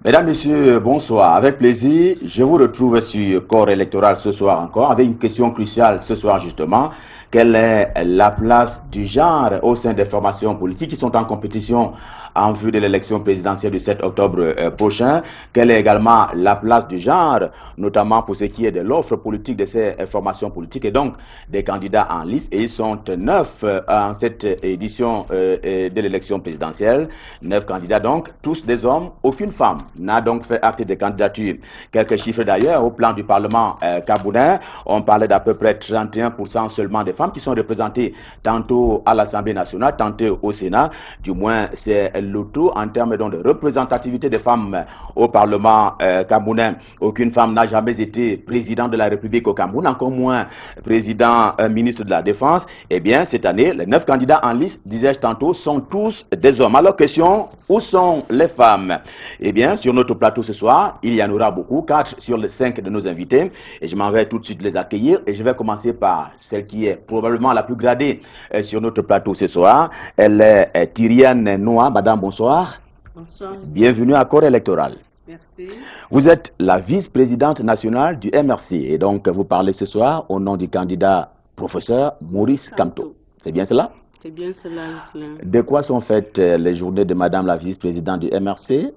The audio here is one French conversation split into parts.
Mesdames, Messieurs, bonsoir. Avec plaisir, je vous retrouve sur Corps électoral ce soir encore avec une question cruciale ce soir justement. Quelle est la place du genre au sein des formations politiques qui sont en compétition en vue de l'élection présidentielle du 7 octobre prochain? Quelle est également la place du genre, notamment pour ce qui est de l'offre politique de ces formations politiques et donc des candidats en liste? Et ils sont 9 en cette édition de l'élection présidentielle. 9 candidats donc, tous des hommes, aucune femme n'a donc fait acte de candidature. Quelques chiffres d'ailleurs au plan du Parlement camerounais. On parlait d'à peu près 31% seulement des femmes qui sont représentées tantôt à l'Assemblée nationale, tantôt au Sénat. Du moins, c'est le tout en termes donc, de représentativité des femmes au Parlement camerounais. Aucune femme n'a jamais été président de la République au Cameroun, encore moins président, ministre de la Défense. Eh bien, cette année, les 9 candidats en liste, disais-je tantôt, sont tous des hommes. Alors, question, où sont les femmes? Eh bien, sur notre plateau ce soir, il y en aura beaucoup, 4 sur les 5 de nos invités. Et je m'en vais tout de suite les accueillir. Et je vais commencer par celle qui est probablement la plus gradée sur notre plateau ce soir. Elle est Tyrienne Noah. Madame, bonsoir. Bonsoir. Bienvenue à Corps électoral. Merci. Vous êtes la vice-présidente nationale du MRC. Et donc, vous parlez ce soir au nom du candidat professeur Maurice Kamto. C'est bien cela? C'est bien cela, Gislain. De quoi sont faites les journées de madame la vice-présidente du MRC?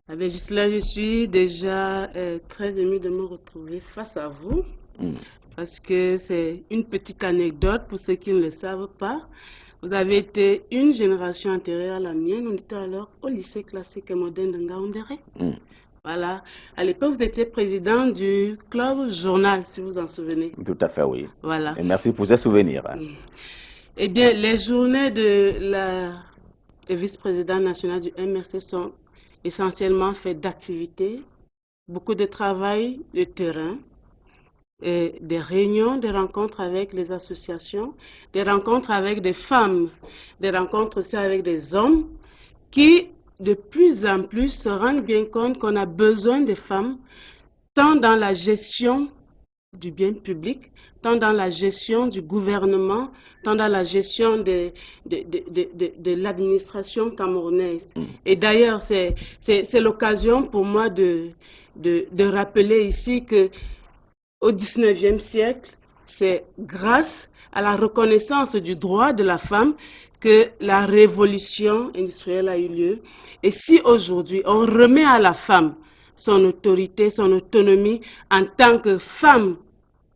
Avec Gislain, je suis déjà très émue de me retrouver face à vous. Parce que c'est une petite anecdote pour ceux qui ne le savent pas. Vous avez été une génération antérieure à la mienne. On était alors au lycée classique et moderne de Ngaoundéré. Voilà. À l'époque, vous étiez président du club Journal, si vous en souvenez. Tout à fait, oui. Voilà. Et merci pour ces souvenirs. Eh bien, les journées de la vice-présidente nationale du MRC sont essentiellement faites d'activités, beaucoup de travail de terrain, et des réunions, des rencontres avec les associations, des rencontres avec des femmes, des rencontres aussi avec des hommes qui, de plus en plus, se rendent bien compte qu'on a besoin des femmes, tant dans la gestion du bien public, tant dans la gestion du gouvernement, tant dans la gestion de l'administration camerounaise. Et d'ailleurs, c'est l'occasion pour moi de rappeler ici que au XIXe siècle, c'est grâce à la reconnaissance du droit de la femme que la révolution industrielle a eu lieu. Et si aujourd'hui, on remet à la femme son autorité, son autonomie en tant que femme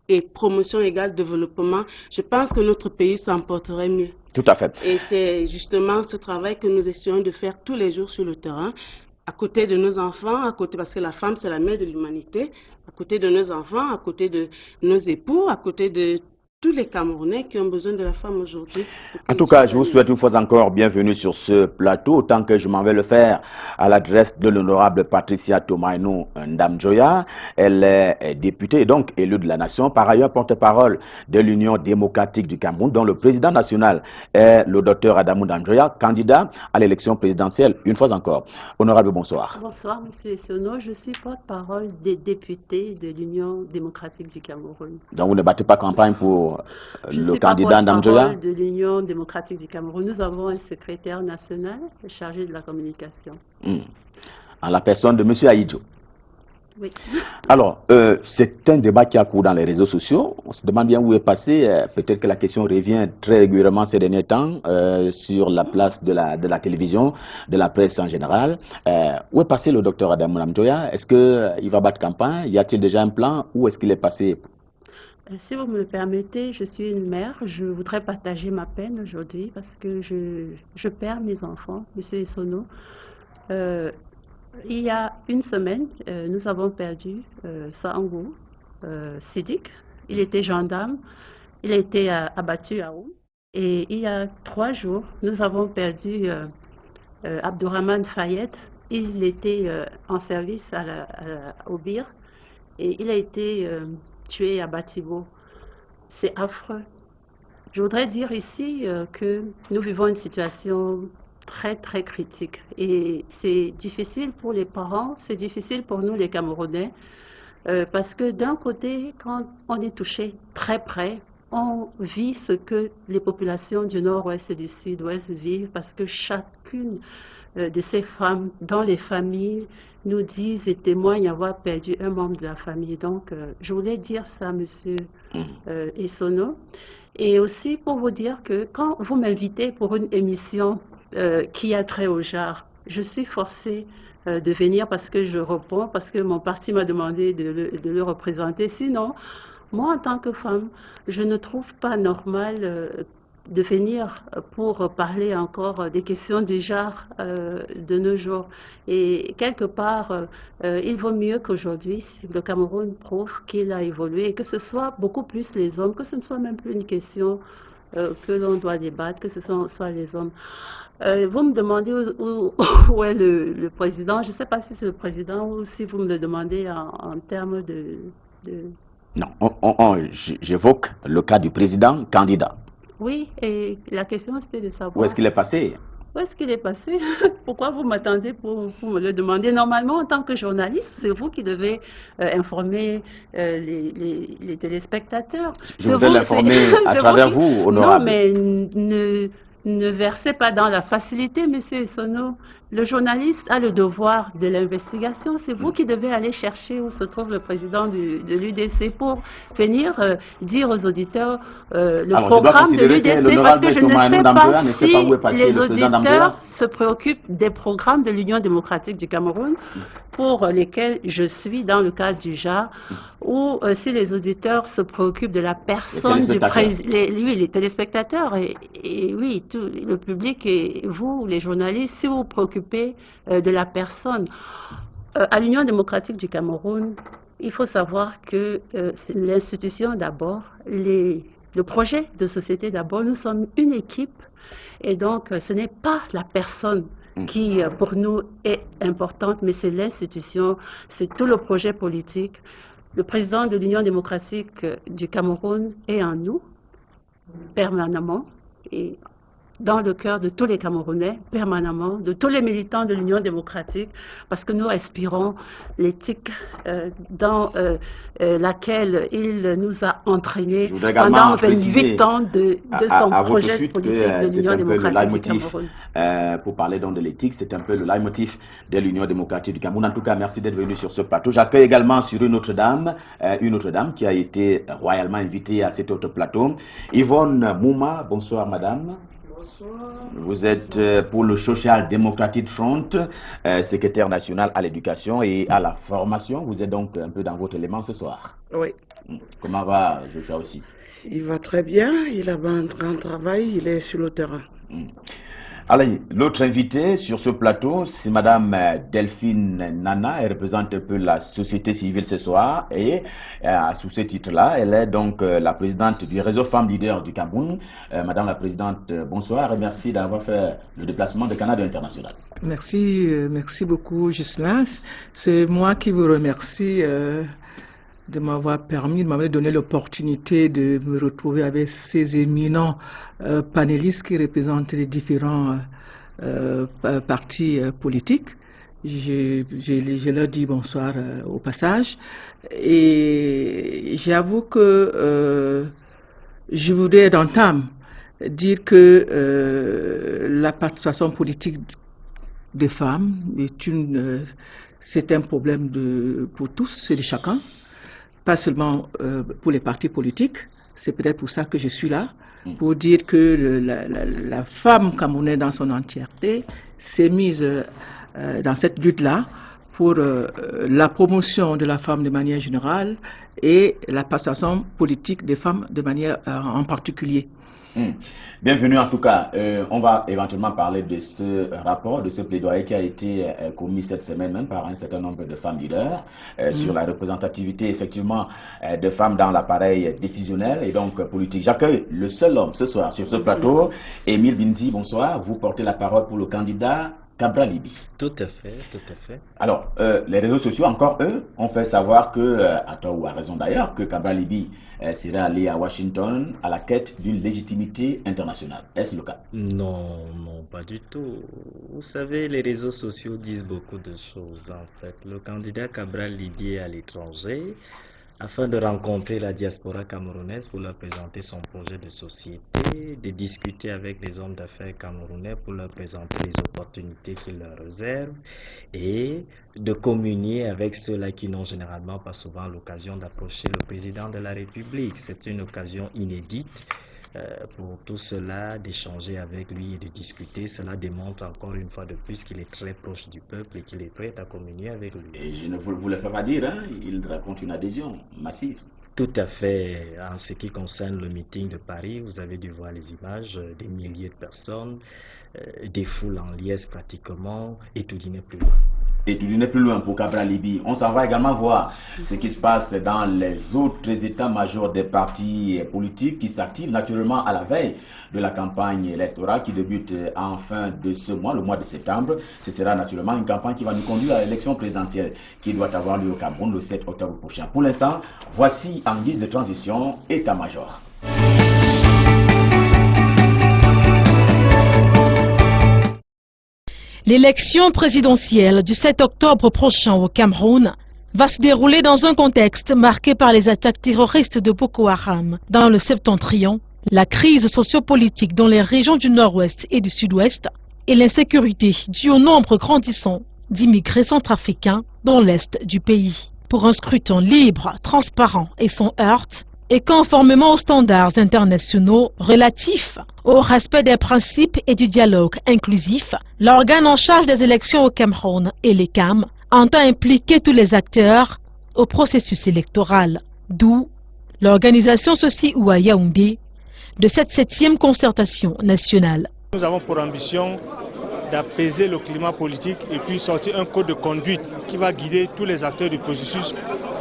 et promotion égale développement, je pense que notre pays s'emporterait mieux. Tout à fait. Et c'est justement ce travail que nous essayons de faire tous les jours sur le terrain, à côté de nos enfants, à côté, parce que la femme, c'est la mère de l'humanité, à côté de nos enfants, à côté de nos époux, à côté de tous les Camerounais qui ont besoin de la femme aujourd'hui. En tout cas, je vous souhaite une fois encore bienvenue sur ce plateau, autant que je m'en vais le faire à l'adresse de l'honorable Patricia Tomaino Ndamjoya. Elle est députée et donc élue de la nation, par ailleurs porte-parole de l'Union démocratique du Cameroun, dont le président national est le docteur Adamou Ndamjoya, candidat à l'élection présidentielle, une fois encore. Honorable, bonsoir. Bonsoir, Monsieur Essono. Je suis porte-parole des députés de l'Union démocratique du Cameroun. Donc, vous ne battez pas campagne pour Je le candidat Ndamjoya? de l'Union démocratique du Cameroun. Nous avons un secrétaire national chargé de la communication. En la personne de Monsieur Aïdjo. Oui. Alors, c'est un débat qui a cours dans les réseaux sociaux. On se demande bien où est passé. Peut-être que la question revient très régulièrement ces derniers temps sur la place de la télévision, de la presse en général. Où est passé le docteur Adamou Ndamjoya? Est-ce qu'il va battre campagne? Y a-t-il déjà un plan? Où est-ce qu'il est passé? Si vous me le permettez, je suis une mère. Je voudrais partager ma peine aujourd'hui parce que je perds mes enfants, Monsieur Essono. Il y a une semaine, nous avons perdu Sangou Sidik. Il était gendarme. Il a été abattu à Oum. Et il y a 3 jours, nous avons perdu Abdourahmane Fayed. Il était en service au BIR et il a été tué à Batibo. C'est affreux. Je voudrais dire ici que nous vivons une situation très, très critique. Et c'est difficile pour les parents, c'est difficile pour nous, les Camerounais, parce que d'un côté, quand on est touché très près, on vit ce que les populations du Nord-Ouest et du Sud-Ouest vivent parce que chacune de ces femmes dans les familles nous disent et témoignent avoir perdu un membre de la famille. Donc, je voulais dire ça, Monsieur Essono. Et aussi pour vous dire que quand vous m'invitez pour une émission qui a trait au genre, je suis forcée de venir parce que je réponds, parce que mon parti m'a demandé de le représenter. Sinon, moi, en tant que femme, je ne trouve pas normal de venir pour parler encore des questions du genre de nos jours. Et quelque part, il vaut mieux qu'aujourd'hui, le Cameroun prouve qu'il a évolué et que ce soit beaucoup plus les hommes, que ce ne soit même plus une question que l'on doit débattre, que ce soit les hommes. Vous me demandez où est le président. Je ne sais pas si c'est le président ou si vous me le demandez en termes de... Non, j'évoque le cas du président candidat. Oui, et la question c'était de savoir... Où est-ce qu'il est passé? Où est-ce qu'il est passé? Pourquoi vous m'attendez pour me le demander? Normalement, en tant que journaliste, c'est vous qui devez informer les téléspectateurs. Je voudrais l'informer à travers vous, honorable. Non, mais ne versez pas dans la facilité, Monsieur Essono. Le journaliste a le devoir de l'investigation. C'est vous qui devez aller chercher où se trouve le président de l'UDC pour venir dire aux auditeurs le programme de l'UDC, parce que je ne sais pas si les auditeurs se préoccupent des programmes de l'Union démocratique du Cameroun pour lesquels je suis dans le cadre du JAR, ou si les auditeurs se préoccupent de la personne du président, les téléspectateurs et oui, tout le public et vous, les journalistes, si vous vous préoccupez de la personne. À l'Union démocratique du Cameroun, il faut savoir que l'institution d'abord, le projet de société d'abord, nous sommes une équipe et donc ce n'est pas la personne qui pour nous est importante, mais c'est l'institution, c'est tout le projet politique. Le président de l'Union démocratique du Cameroun est en nous permanemment et dans le cœur de tous les Camerounais, permanemment, de tous les militants de l'Union démocratique, parce que nous respirons l'éthique dans laquelle il nous a entraînés pendant 28 ans de son projet politique de l'Union démocratique du Cameroun. Pour parler donc de l'éthique, c'est un peu le leitmotiv de l'Union démocratique du Cameroun. En tout cas, merci d'être venu sur ce plateau. J'accueille également sur une autre dame qui a été royalement invitée à cet autre plateau. Yvonne Mouma, bonsoir madame. Vous êtes pour le Social Democratic Front, secrétaire national à l'éducation et à la formation. Vous êtes donc un peu dans votre élément ce soir. Oui. Comment va Joshua aussi? Il va très bien, il a un grand travail, il est sur le terrain. Allez, l'autre invitée sur ce plateau, c'est Madame Delphine Nana. Elle représente un peu la société civile ce soir et sous ce titre-là, elle est donc la présidente du réseau Femmes Leaders du Cameroun. Madame la présidente, bonsoir et merci d'avoir fait le déplacement de Canada International. Merci, merci beaucoup Ghislain. C'est moi qui vous remercie de m'avoir permis, de m'avoir donné l'opportunité de me retrouver avec ces éminents panélistes qui représentent les différents partis politiques. Je leur dis bonsoir au passage. Et j'avoue que je voudrais d'entame dire que la participation politique des femmes c'est un problème pour tous et de chacun. Pas seulement pour les partis politiques, c'est peut-être pour ça que je suis là, pour dire que la femme camerounaise dans son entièreté s'est mise dans cette lutte-là pour la promotion de la femme de manière générale et la participation politique des femmes de manière en particulier. Bienvenue en tout cas. On va éventuellement parler de ce rapport, de ce plaidoyer qui a été commis cette semaine même par un certain nombre de femmes leaders sur la représentativité effectivement de femmes dans l'appareil décisionnel et donc politique. J'accueille le seul homme ce soir sur ce plateau, Émile Bindi, bonsoir. Vous portez la parole pour le candidat Cabral Liby. Tout à fait, tout à fait. Alors, les réseaux sociaux, encore eux, ont fait savoir que, à tort ou à raison d'ailleurs, que Cabral Liby serait allé à Washington à la quête d'une légitimité internationale. Est-ce le cas? Non, non, pas du tout. Vous savez, les réseaux sociaux disent beaucoup de choses en fait. Le candidat Cabral Liby est à l'étranger afin de rencontrer la diaspora camerounaise pour leur présenter son projet de société, de discuter avec les hommes d'affaires camerounais pour leur présenter les opportunités qu'ils leur réservent et de communier avec ceux-là qui n'ont généralement pas souvent l'occasion d'approcher le président de la République. C'est une occasion inédite pour tout cela d'échanger avec lui et de discuter. Cela démontre encore une fois de plus qu'il est très proche du peuple et qu'il est prêt à communier avec lui. Et je ne vous le fais pas dire, hein, il raconte une adhésion massive. Tout à fait. En ce qui concerne le meeting de Paris, vous avez dû voir les images, des milliers de personnes, des foules en liesse pratiquement, et tout n'est plus loin. Et tout n'est plus loin pour Cabral Libi. On s'en va également voir ce qui se passe dans les autres états-majors des partis politiques qui s'activent naturellement à la veille de la campagne électorale qui débute en fin de ce mois, le mois de septembre. Ce sera naturellement une campagne qui va nous conduire à l'élection présidentielle qui doit avoir lieu au Cameroun le 7 octobre prochain. Pour l'instant, voici en guise de transition état-major. L'élection présidentielle du 7 octobre prochain au Cameroun va se dérouler dans un contexte marqué par les attaques terroristes de Boko Haram dans le septentrion, la crise sociopolitique dans les régions du nord-ouest et du sud-ouest et l'insécurité due au nombre grandissant d'immigrés centrafricains dans l'est du pays. Pour un scrutin libre, transparent et sans heurts, et conformément aux standards internationaux relatifs au respect des principes et du dialogue inclusif, l'organe en charge des élections au Cameroun et l'ECAM entend impliquer tous les acteurs au processus électoral, d'où l'organisation ceci ou à Yaoundé de cette 7e concertation nationale. Nous avons pour ambition d'apaiser le climat politique et puis sortir un code de conduite qui va guider tous les acteurs du processus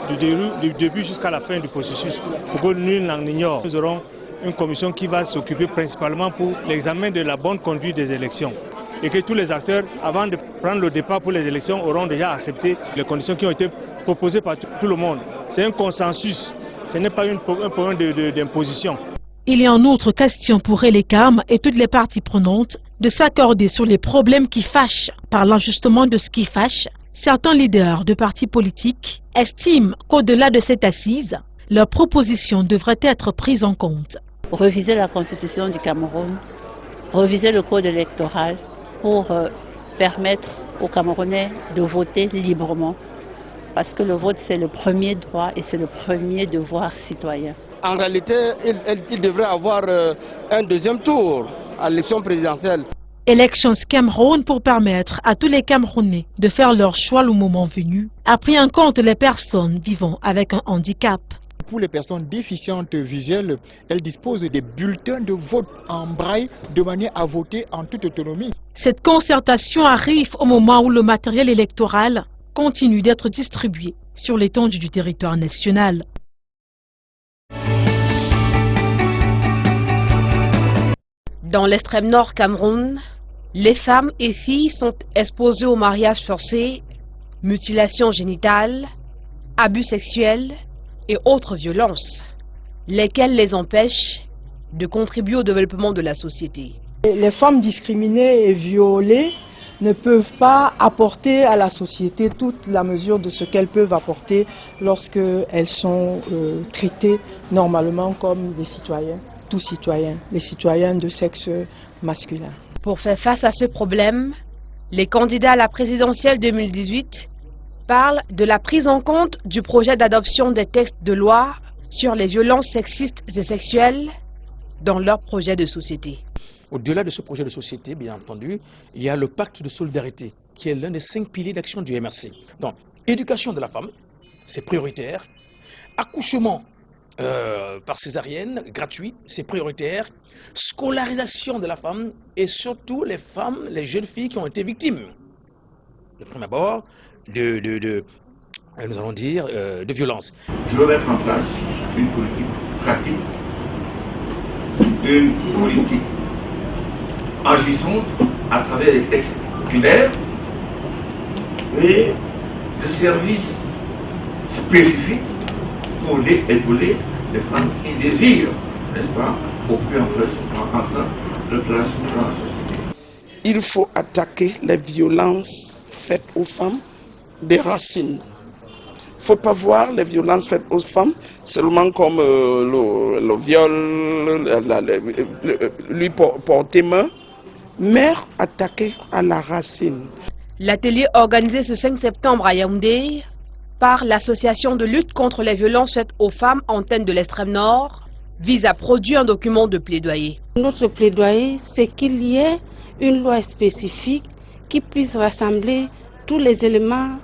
du début jusqu'à la fin du processus pour que nul n'en ignore. Nous aurons une commission qui va s'occuper principalement pour l'examen de la bonne conduite des élections et que tous les acteurs, avant de prendre le départ pour les élections, auront déjà accepté les conditions qui ont été proposées par tout le monde. C'est un consensus, ce n'est pas un problème d'imposition. Il y a en outre question pour l'ECAM et toutes les parties prenantes de s'accorder sur les problèmes qui fâchent. Parlant justement de ce qui fâche, certains leaders de partis politiques estiment qu'au-delà de cette assise, leurs propositions devraient être prises en compte. Reviser la constitution du Cameroun, reviser le code électoral pour permettre aux Camerounais de voter librement. Parce que le vote, c'est le premier droit et c'est le premier devoir citoyen. En réalité, il devrait avoir un deuxième tour à l'élection présidentielle. Elections Cameroun pour permettre à tous les Camerounais de faire leur choix le moment venu, a pris en compte les personnes vivant avec un handicap. Pour les personnes déficientes visuelles, elles disposent des bulletins de vote en braille de manière à voter en toute autonomie. Cette concertation arrive au moment où le matériel électoral continue d'être distribué sur l'étendue du territoire national. Dans l'extrême nord Cameroun, les femmes et filles sont exposées au mariage forcé, mutilation génitale, abus sexuels et autres violences, lesquelles les empêchent de contribuer au développement de la société. Les femmes discriminées et violées ne peuvent pas apporter à la société toute la mesure de ce qu'elles peuvent apporter lorsqu'elles sont traitées normalement comme des citoyens, tous citoyens, les citoyens de sexe masculin. Pour faire face à ce problème, les candidats à la présidentielle 2018 parlent de la prise en compte du projet d'adoption des textes de loi sur les violences sexistes et sexuelles dans leur projet de société. Au-delà de ce projet de société, bien entendu, il y a le pacte de solidarité, qui est l'un des 5 piliers d'action du MRC. Donc, éducation de la femme, c'est prioritaire. Accouchement par césarienne, gratuit, c'est prioritaire. Scolarisation de la femme et surtout les femmes, les jeunes filles qui ont été victimes, de prime abord, nous allons dire, de violence. Je veux mettre en place une politique pratique, une politique agissante à travers les textes clairs et des services spécifiques pour épauler les femmes qui désirent, n'est-ce pas, au plus enfin le placement dans la société. Il faut attaquer les violences faites aux femmes des racines. ne faut pas voir les violences faites aux femmes seulement comme le viol, lui porter main, mais attaquer à la racine. L'atelier organisé ce 5 septembre à Yaoundé par l'association de lutte contre les violences faites aux femmes Antenne de l'Extrême Nord vise à produire un document de plaidoyer. Notre plaidoyer, c'est qu'il y ait une loi spécifique qui puisse rassembler tous les éléments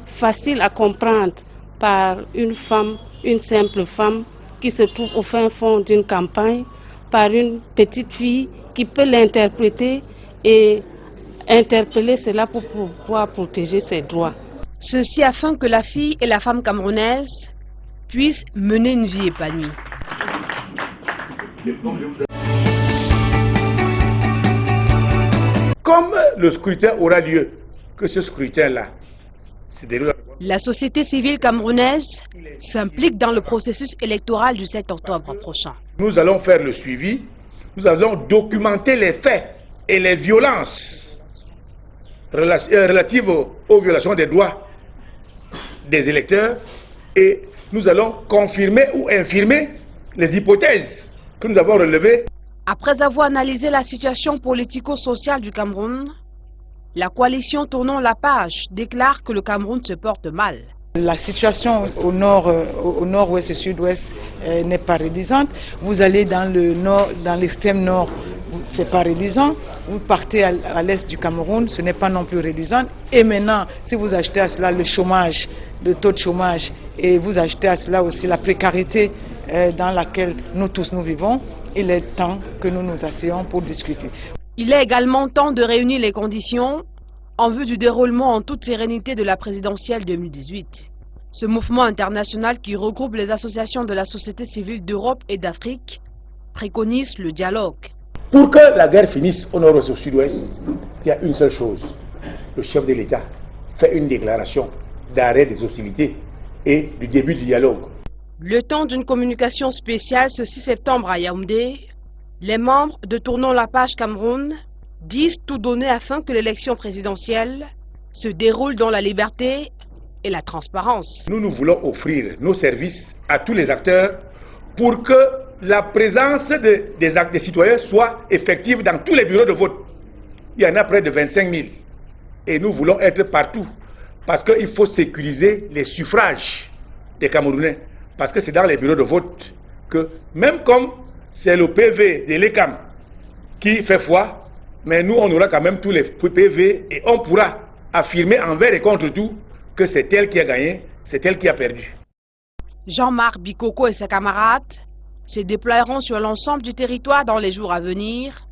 faciles à comprendre par une femme, une simple femme qui se trouve au fin fond d'une campagne, par une petite fille qui peut l'interpréter et interpeller cela pour pouvoir protéger ses droits. Ceci afin que la fille et la femme camerounaise puissent mener une vie épanouie. Comme le scrutin aura lieu, que ce scrutin-là se déroule. La société civile camerounaise s'implique dans le processus électoral du 7 octobre prochain. Nous allons faire le suivi, nous allons documenter les faits et les violences relatives aux violations des droits des électeurs et nous allons confirmer ou infirmer les hypothèses que nous avons relevées. Après avoir analysé la situation politico-sociale du Cameroun, la coalition Tournons la page déclare que le Cameroun se porte mal. La situation au nord-ouest et sud-ouest n'est pas réduisante. Vous allez dans le nord, dans l'extrême nord, c'est pas réduisant. Vous partez à l'est du Cameroun, ce n'est pas non plus réduisant. Et maintenant, si vous ajoutez à cela le chômage, le taux de chômage, et vous ajoutez à cela aussi la précarité dans laquelle nous tous nous vivons, il est temps que nous nous asseyons pour discuter. Il est également temps de réunir les conditions en vue du déroulement en toute sérénité de la présidentielle 2018. Ce mouvement international qui regroupe les associations de la société civile d'Europe et d'Afrique préconise le dialogue. Pour que la guerre finisse au nord et au sud-ouest, il y a une seule chose. Le chef de l'État fait une déclaration d'arrêt des hostilités et du début du dialogue. Le temps d'une communication spéciale ce 6 septembre à Yaoundé, les membres de Tournons la page Cameroun disent tout donner afin que l'élection présidentielle se déroule dans la liberté et la transparence. Nous voulons offrir nos services à tous les acteurs pour que la présence des citoyens soit effective dans tous les bureaux de vote. Il y en a près de 25 000 et nous voulons être partout parce qu'il faut sécuriser les suffrages des Camerounais. Parce que c'est dans les bureaux de vote que, même comme c'est le PV de l'ECAM qui fait foi, mais nous, on aura quand même tous les PV et on pourra affirmer envers et contre tout que c'est elle qui a gagné, c'est elle qui a perdu. Jean-Marc Bikoko et ses camarades se déploieront sur l'ensemble du territoire dans les jours à venir.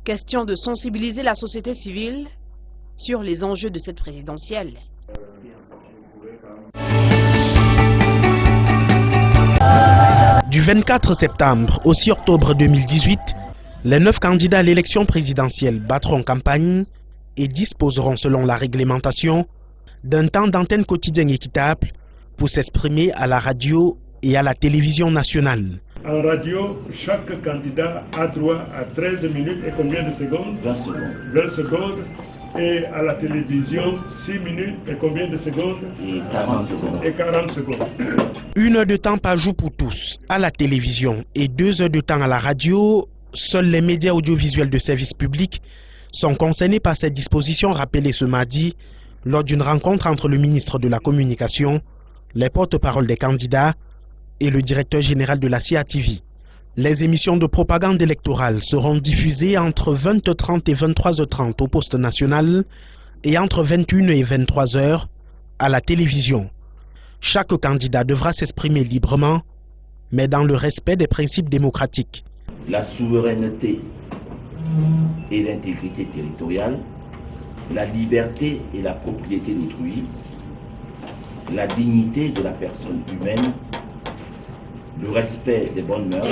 Question de sensibiliser la société civile sur les enjeux de cette présidentielle. Du 24 septembre au 6 octobre 2018, les 9 candidats à l'élection présidentielle battront campagne et disposeront, selon la réglementation, d'un temps d'antenne quotidien équitable pour s'exprimer à la radio et à la télévision nationale. En radio, chaque candidat a droit à 13 minutes et combien de secondes? 20 secondes. 20 secondes. Et à la télévision, 6 minutes et combien de secondes? Et 40 secondes. Et 40 secondes. 1 heure de temps par jour pour tous à la télévision et 2 heures de temps à la radio. Seuls les médias audiovisuels de service public sont concernés par cette disposition rappelée ce mardi lors d'une rencontre entre le ministre de la Communication, les porte-paroles des candidats et le directeur général de la CIATV. Les émissions de propagande électorale seront diffusées entre 20h30 et 23h30 au poste national et entre 21h et 23h à la télévision. Chaque candidat devra s'exprimer librement, mais dans le respect des principes démocratiques. La souveraineté et l'intégrité territoriale, la liberté et la propriété d'autrui, la dignité de la personne humaine, le respect des bonnes mœurs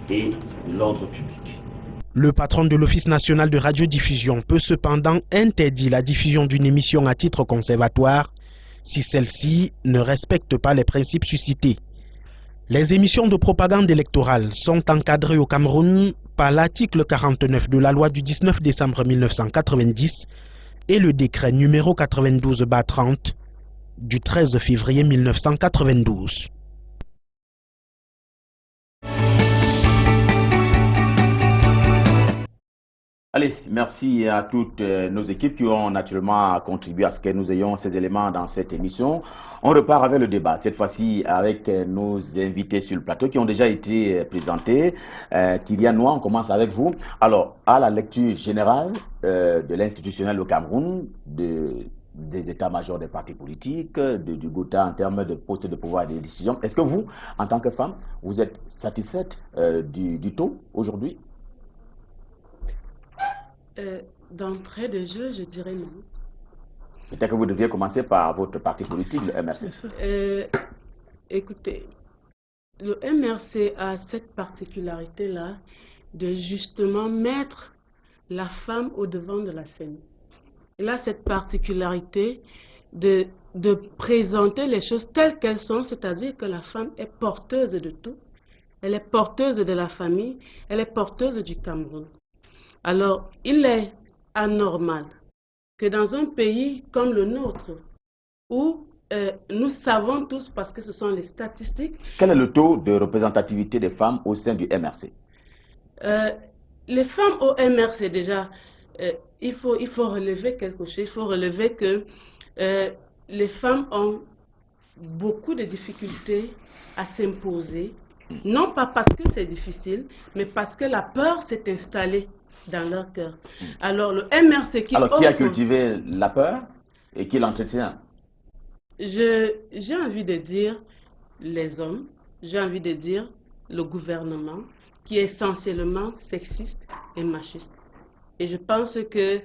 et l'ordre public. Le patron de l'Office national de radiodiffusion peut cependant interdire la diffusion d'une émission à titre conservatoire si celle-ci ne respecte pas les principes suscités. Les émissions de propagande électorale sont encadrées au Cameroun par l'article 49 de la loi du 19 décembre 1990 et le décret numéro 92/30 du 13 février 1992. Allez, merci à toutes nos équipes qui ont naturellement contribué à ce que nous ayons ces éléments dans cette émission. On repart avec le débat, cette fois-ci avec nos invités sur le plateau qui ont déjà été présentés. Tyriane Noir, on commence avec vous. Alors, à la lecture générale de l'institutionnel au Cameroun, des états-majors des partis politiques, du GOTA en termes de postes de pouvoir et de décision, est-ce que vous, en tant que femme, vous êtes satisfaite du taux aujourd'hui? D'entrée de jeu, je dirais non. Peut-être que vous deviez commencer par votre parti politique, le MRC. Écoutez, le MRC a cette particularité-là de justement mettre la femme au devant de la scène. Elle a cette particularité de présenter les choses telles qu'elles sont, c'est-à-dire que la femme est porteuse de tout. Elle est porteuse de la famille, elle est porteuse du Cameroun. Alors, il est anormal que dans un pays comme le nôtre, où nous savons tous, parce que ce sont les statistiques... Quel est le taux de représentativité des femmes au sein du MRC? Les femmes au MRC, déjà, il faut relever quelque chose. Il faut relever que les femmes ont beaucoup de difficultés à s'imposer, non pas parce que c'est difficile, mais parce que la peur s'est installée dans leur cœur. Alors, le MRC qui a cultivé la peur et qui l'entretient? J'ai envie de dire les hommes, j'ai envie de dire le gouvernement, qui est essentiellement sexiste et machiste. Et je pense que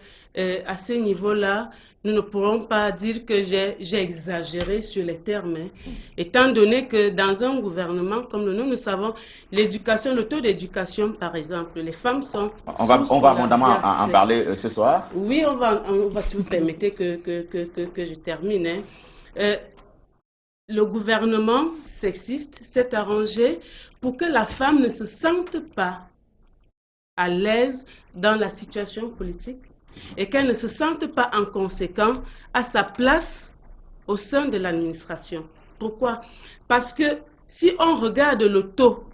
à ce niveau-là, nous ne pourrons pas dire que j'ai exagéré sur les termes, hein. Étant donné que dans un gouvernement comme le nôtre, nous savons l'éducation, le taux d'éducation, par exemple, les femmes sont... On va abondamment en parler ce soir. Oui, on va si vous permettez que je termine. Hein. Le gouvernement sexiste s'est arrangé pour que la femme ne se sente pas à l'aise dans la situation politique et qu'elle ne se sente pas en conséquent à sa place au sein de l'administration. Pourquoi? Parce que si on regarde le taux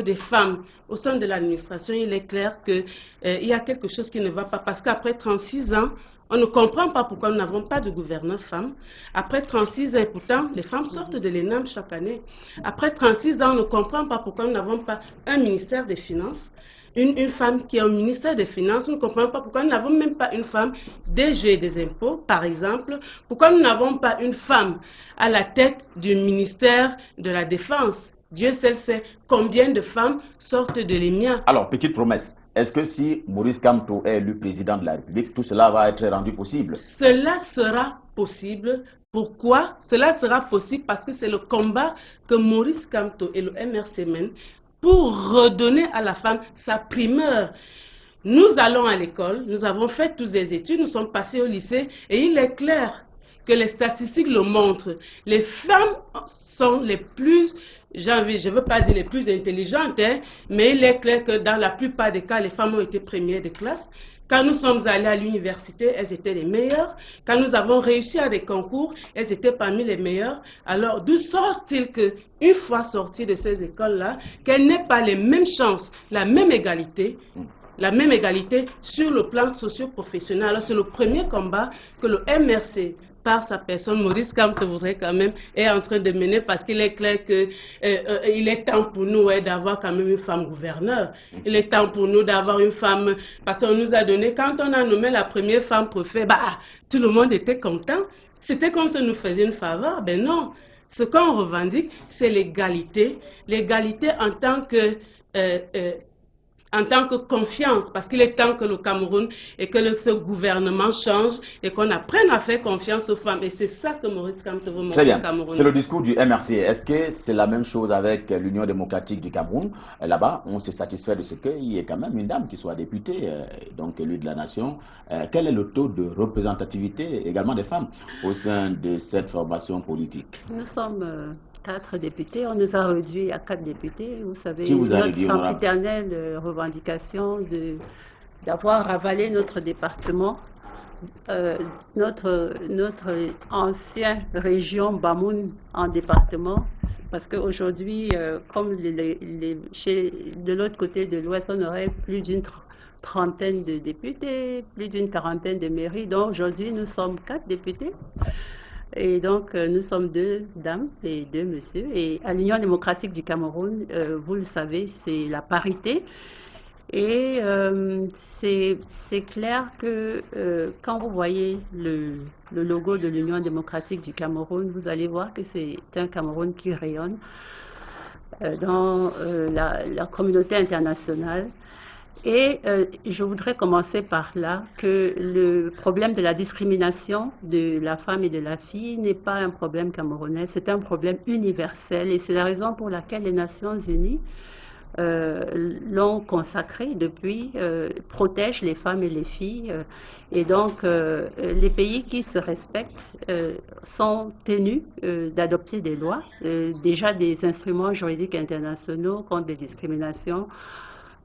des femmes au sein de l'administration, il est clair qu'il y a quelque chose qui ne va pas. Parce qu'après 36 ans, on ne comprend pas pourquoi nous n'avons pas de gouverneur femme. Après 36 ans, pourtant, les femmes sortent de l'ENAM chaque année. Après 36 ans, on ne comprend pas pourquoi nous n'avons pas un ministère des Finances. Une femme qui est au ministère des Finances, nous ne comprenons pas pourquoi nous n'avons même pas une femme DG des impôts, par exemple. Pourquoi nous n'avons pas une femme à la tête du ministère de la Défense. Dieu seul sait combien de femmes sortent de l'ENIA. Alors, petite promesse. Est-ce que si Maurice Kamto est élu président de la République, tout cela va être rendu possible? Cela sera possible. Pourquoi? Cela sera possible parce que c'est le combat que Maurice Kamto et le MRC mènent pour redonner à la femme sa primeur. Nous allons à l'école, nous avons fait toutes les études, nous sommes passés au lycée et il est clair que les statistiques le montrent. Les femmes sont les plus, je ne veux pas dire les plus intelligentes, hein, mais il est clair que dans la plupart des cas, les femmes ont été premières de classe. Quand nous sommes allés à l'université, elles étaient les meilleures. Quand nous avons réussi à des concours, elles étaient parmi les meilleures. Alors, d'où sort-il qu'une fois sorties de ces écoles-là, qu'elles n'aient pas les mêmes chances, la même égalité sur le plan socio-professionnel? Alors, c'est le premier combat que le MRC, par sa personne, Maurice Kamto voudrait quand même, est en train de mener parce qu'il est clair que il est temps pour nous d'avoir quand même une femme gouverneure. Il est temps pour nous d'avoir une femme, parce qu'on nous a donné, quand on a nommé la première femme préfet, tout le monde était content. C'était comme si on nous faisait une faveur. Ben non, ce qu'on revendique, c'est l'égalité. L'égalité en tant que confiance, parce qu'il est temps que le Cameroun et que ce gouvernement change et qu'on apprenne à faire confiance aux femmes. Et c'est ça que Maurice Kamto veut montrer au Cameroun. C'est le discours du MRC. Est-ce que c'est la même chose avec l'Union démocratique du Cameroun? Là-bas, on s'est satisfait de ce qu'il y ait quand même une dame qui soit députée, donc élue de la nation. Quel est le taux de représentativité également des femmes au sein de cette formation politique? Nous sommes 4 députés, on nous a réduit à 4 députés. Vous savez, notre sempiternelle revendication d'avoir avalé notre département notre ancienne région Bamoun en département, parce qu'aujourd'hui, comme de l'autre côté de l'Ouest, on aurait plus d'une trentaine de députés, plus d'une quarantaine de mairies. Donc aujourd'hui, nous sommes 4 députés. Et donc, nous sommes 2 dames et 2 messieurs. Et à l'Union démocratique du Cameroun, vous le savez, c'est la parité. Et c'est clair que quand vous voyez le logo de l'Union démocratique du Cameroun, vous allez voir que c'est un Cameroun qui rayonne dans la communauté internationale. Et je voudrais commencer par là, que le problème de la discrimination de la femme et de la fille n'est pas un problème camerounais, c'est un problème universel. Et c'est la raison pour laquelle les Nations Unies l'ont consacré depuis, protège les femmes et les filles. Et donc, les pays qui se respectent sont tenus d'adopter des lois, déjà des instruments juridiques internationaux contre les discriminations.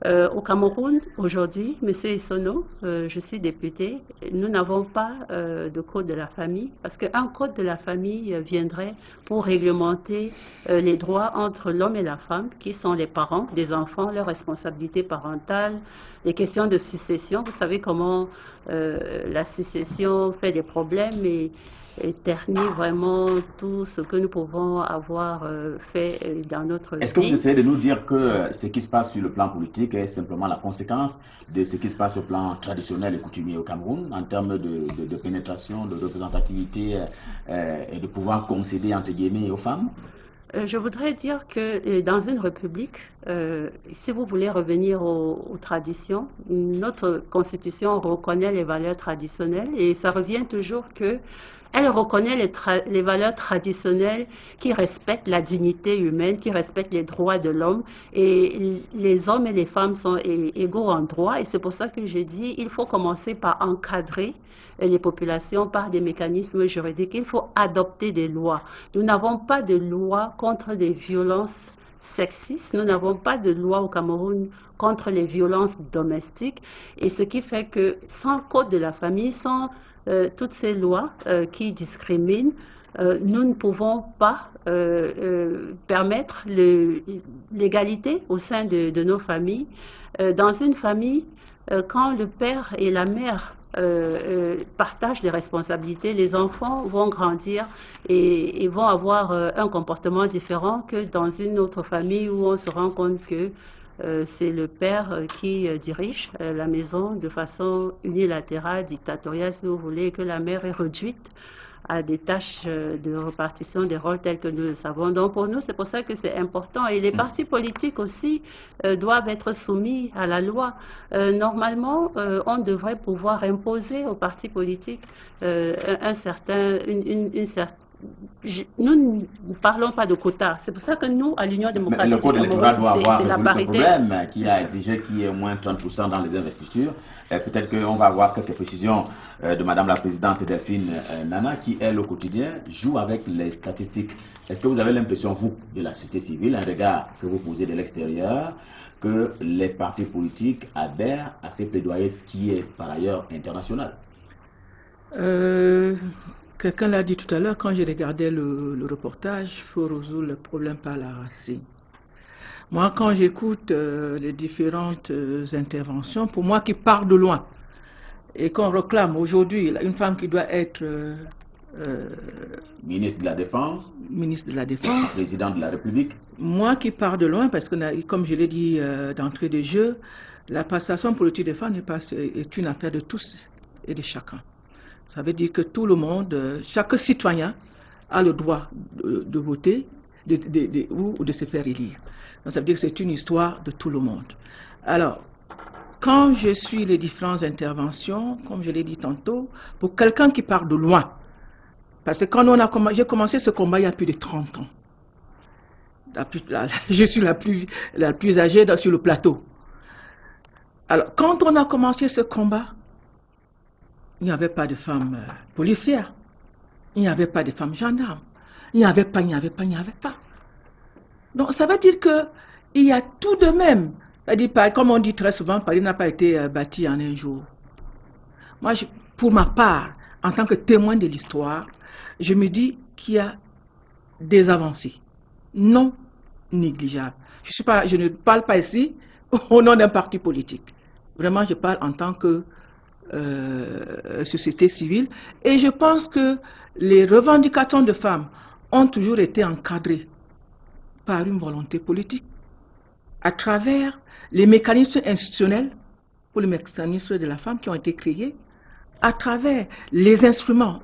Au Cameroun, aujourd'hui, Monsieur Issono, je suis député, nous n'avons pas de code de la famille, parce qu'un code de la famille viendrait pour réglementer les droits entre l'homme et la femme, qui sont les parents des enfants, leurs responsabilités parentales, les questions de succession. Vous savez comment la succession fait des problèmes et ternit vraiment tout ce que nous pouvons avoir fait dans notre vie. Est-ce que vous essayez de nous dire que ce qui se passe sur le plan politique est simplement la conséquence de ce qui se passe au plan traditionnel et coutumier au Cameroun, en termes de pénétration, de représentativité et de pouvoir concéder, entre guillemets, aux femmes? Je voudrais dire que dans une république, si vous voulez revenir aux traditions, notre constitution reconnaît les valeurs traditionnelles et ça revient toujours que elle reconnaît les valeurs traditionnelles qui respectent la dignité humaine, qui respectent les droits de l'homme. Et les hommes et les femmes sont égaux en droit. Et c'est pour ça que j'ai dit il faut commencer par encadrer les populations par des mécanismes juridiques. Il faut adopter des lois. Nous n'avons pas de loi contre des violences sexistes. Nous n'avons pas de loi au Cameroun contre les violences domestiques. Et ce qui fait que sans code de la famille, sans toutes ces lois qui discriminent, nous ne pouvons pas permettre l'égalité au sein de nos familles. Dans une famille, quand le père et la mère partagent les responsabilités, les enfants vont grandir et vont avoir un comportement différent que dans une autre famille où on se rend compte que c'est le père qui dirige la maison de façon unilatérale, dictatoriale, si vous voulez, que la mère est réduite à des tâches de répartition des rôles tels que nous le savons. Donc pour nous, c'est pour ça que c'est important. Et les partis politiques aussi doivent être soumis à la loi. Normalement, on devrait pouvoir imposer aux partis politiques une certaine nous ne parlons pas de quotas. C'est pour ça que nous, à l'Union démocratique du Cameroun, c'est la parité. Le problème qui a exigé qu'il y ait au moins 30% dans les investitures. Peut-être qu'on va avoir quelques précisions de Madame la Présidente Delphine Nana, qui, elle, au quotidien, joue avec les statistiques. Est-ce que vous avez l'impression, vous, de la société civile, un regard que vous posez de l'extérieur, que les partis politiques adhèrent à ces plaidoyers qui est, par ailleurs, international? Quelqu'un l'a dit tout à l'heure, quand j'ai regardé le reportage, il faut résoudre le problème par la racine. Moi, quand j'écoute les différentes interventions, pour moi qui part de loin, et qu'on réclame aujourd'hui une femme qui doit être ministre de la Défense, président de la République. Moi qui pars de loin, parce que comme je l'ai dit d'entrée de jeu, la passation politique des femmes est une affaire de tous et de chacun. Ça veut dire que tout le monde, chaque citoyen a le droit de voter ou de se faire élire. Donc ça veut dire que c'est une histoire de tout le monde. Alors, quand je suis les différentes interventions, comme je l'ai dit tantôt, pour quelqu'un qui part de loin, parce que quand j'ai commencé ce combat il y a plus de 30 ans, je suis la plus âgée sur le plateau. Alors, quand on a commencé ce combat, il n'y avait pas de femmes policières, il n'y avait pas de femmes gendarmes, il n'y avait pas. Donc ça veut dire qu'il y a tout de même, comme on dit très souvent, Paris n'a pas été bâti en un jour. Moi, pour ma part, en tant que témoin de l'histoire, je me dis qu'il y a des avancées non négligeables. Je ne parle pas ici au nom d'un parti politique. Vraiment, je parle en tant que société civile. Et je pense que les revendications de femmes ont toujours été encadrées par une volonté politique à travers les mécanismes institutionnels pour les mécanismes de la femme qui ont été créés, à travers les instruments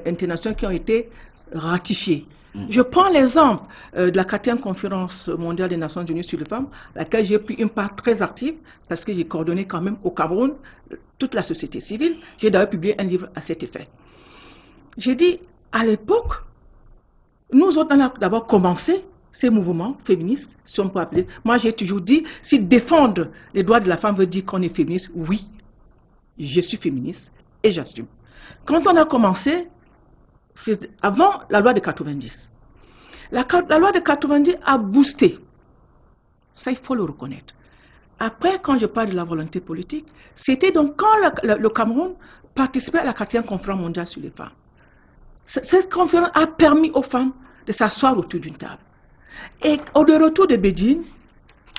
internationaux qui ont été ratifiés. Je prends l'exemple de la 4e conférence mondiale des Nations Unies sur les femmes, à laquelle j'ai pris une part très active, parce que j'ai coordonné quand même au Cameroun toute la société civile. J'ai d'ailleurs publié un livre à cet effet. J'ai dit, à l'époque, nous autres, on a d'abord commencé ces mouvements féministes, si on peut appeler. Moi, j'ai toujours dit, si défendre les droits de la femme veut dire qu'on est féministe, oui, je suis féministe et j'assume. Quand on a commencé, c'est avant la loi de 90. La loi de 90 a boosté. Ça, il faut le reconnaître. Après, quand je parle de la volonté politique, c'était donc quand le Cameroun participait à la 4e conférence mondiale sur les femmes. Cette conférence a permis aux femmes de s'asseoir autour d'une table. Et au retour de Beijing,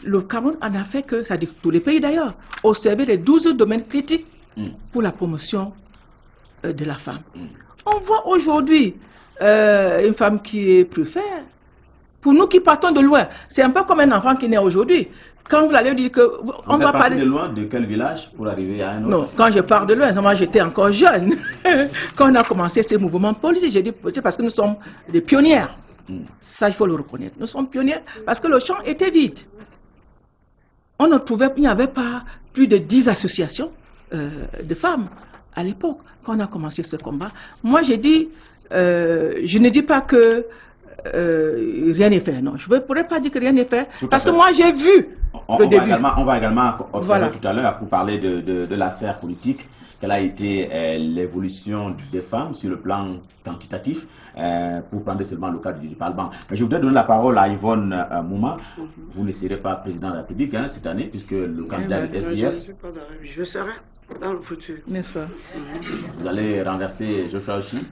le Cameroun en a fait que, ça dit tous les pays d'ailleurs, observer les 12 domaines critiques pour la promotion de la femme. On voit aujourd'hui une femme qui est préfère. Pour nous qui partons de loin, c'est un peu comme un enfant qui naît aujourd'hui. Quand vous allez dire que... On va parler de loin, de quel village pour arriver à un autre? Non, quand je pars de loin, moi j'étais encore jeune. Quand on a commencé ces mouvements politiques, j'ai dit, c'est parce que nous sommes des pionnières. Ça, il faut le reconnaître. Nous sommes pionnières parce que le champ était vide. On ne trouvait, il n'y avait pas plus de 10 associations de femmes à l'époque, quand on a commencé ce combat. Moi, j'ai dit, je ne dis pas que rien n'est fait. Non, je ne pourrais pas dire que rien n'est fait, parce que moi, j'ai vu le début. On va également observer tout à l'heure, pour parler de la sphère politique, quelle a été l'évolution des femmes sur le plan quantitatif, pour prendre seulement le cadre du Parlement. Mais je voudrais donner la parole à Yvonne Mouma. Vous ne serez pas président de la République cette année, puisque le candidat du SDF... Je serai dans le futur. N'est-ce pas? Vous allez renverser Joshua Oshie?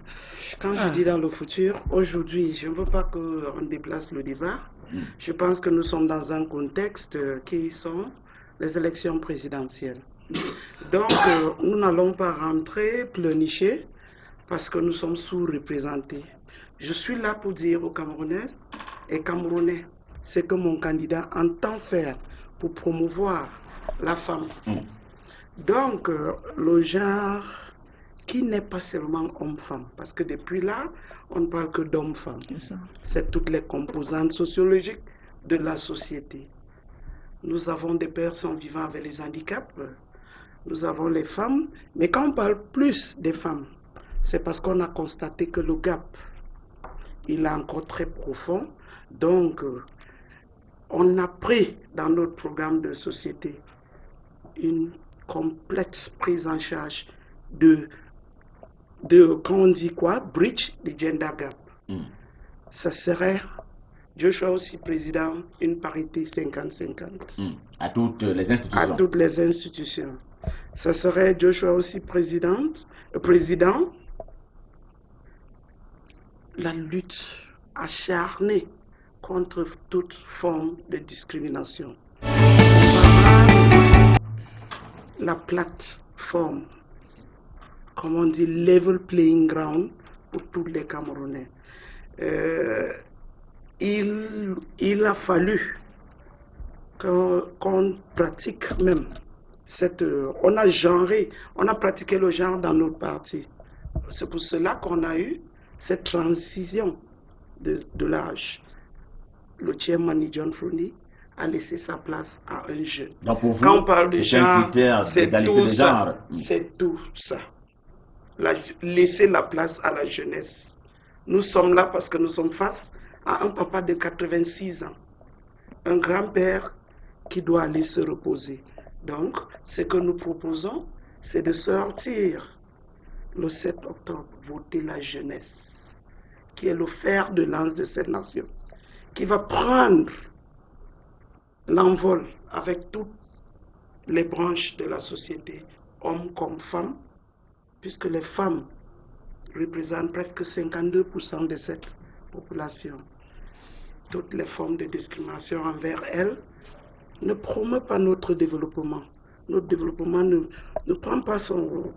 Quand je dis dans le futur, aujourd'hui, je ne veux pas qu'on déplace le débat. Je pense que nous sommes dans un contexte qui sont les élections présidentielles. Donc, nous n'allons pas rentrer pleurnicher parce que nous sommes sous-représentés. Je suis là pour dire aux Camerounaises et Camerounais ce que mon candidat entend faire pour promouvoir la femme. Donc, le genre qui n'est pas seulement homme-femme, parce que depuis là, on ne parle que d'homme-femme. C'est toutes les composantes sociologiques de la société. Nous avons des personnes vivant avec les handicaps, nous avons les femmes, mais quand on parle plus des femmes, c'est parce qu'on a constaté que le gap, il est encore très profond. Donc, on a pris dans notre programme de société une complète prise en charge de quand on dit quoi, bridge the gender gap. Ça serait, Joshua aussi président, une parité 50-50. À toutes les institutions. À toutes les institutions. Ça serait Joshua aussi président, la lutte acharnée contre toute forme de discrimination. La plateforme, comme on dit, level playing ground pour tous les Camerounais. Il a fallu qu'on pratique même on a pratiqué le genre dans notre parti. C'est pour cela qu'on a eu cette transition de l'âge. Le chairman John Frouni a laissé sa place à un jeune. Donc pour vous, quand on parle de genre, c'est tout ça. C'est tout ça. Laisser la place à la jeunesse. Nous sommes là parce que nous sommes face à un papa de 86 ans, un grand-père qui doit aller se reposer. Donc, ce que nous proposons, c'est de sortir le 7 octobre, voter la jeunesse, qui est le fer de lance de cette nation, qui va prendre l'envol avec toutes les branches de la société, hommes comme femmes, puisque les femmes représentent presque 52% de cette population. Toutes les formes de discrimination envers elles ne promeuvent pas notre développement. Notre développement ne prend pas son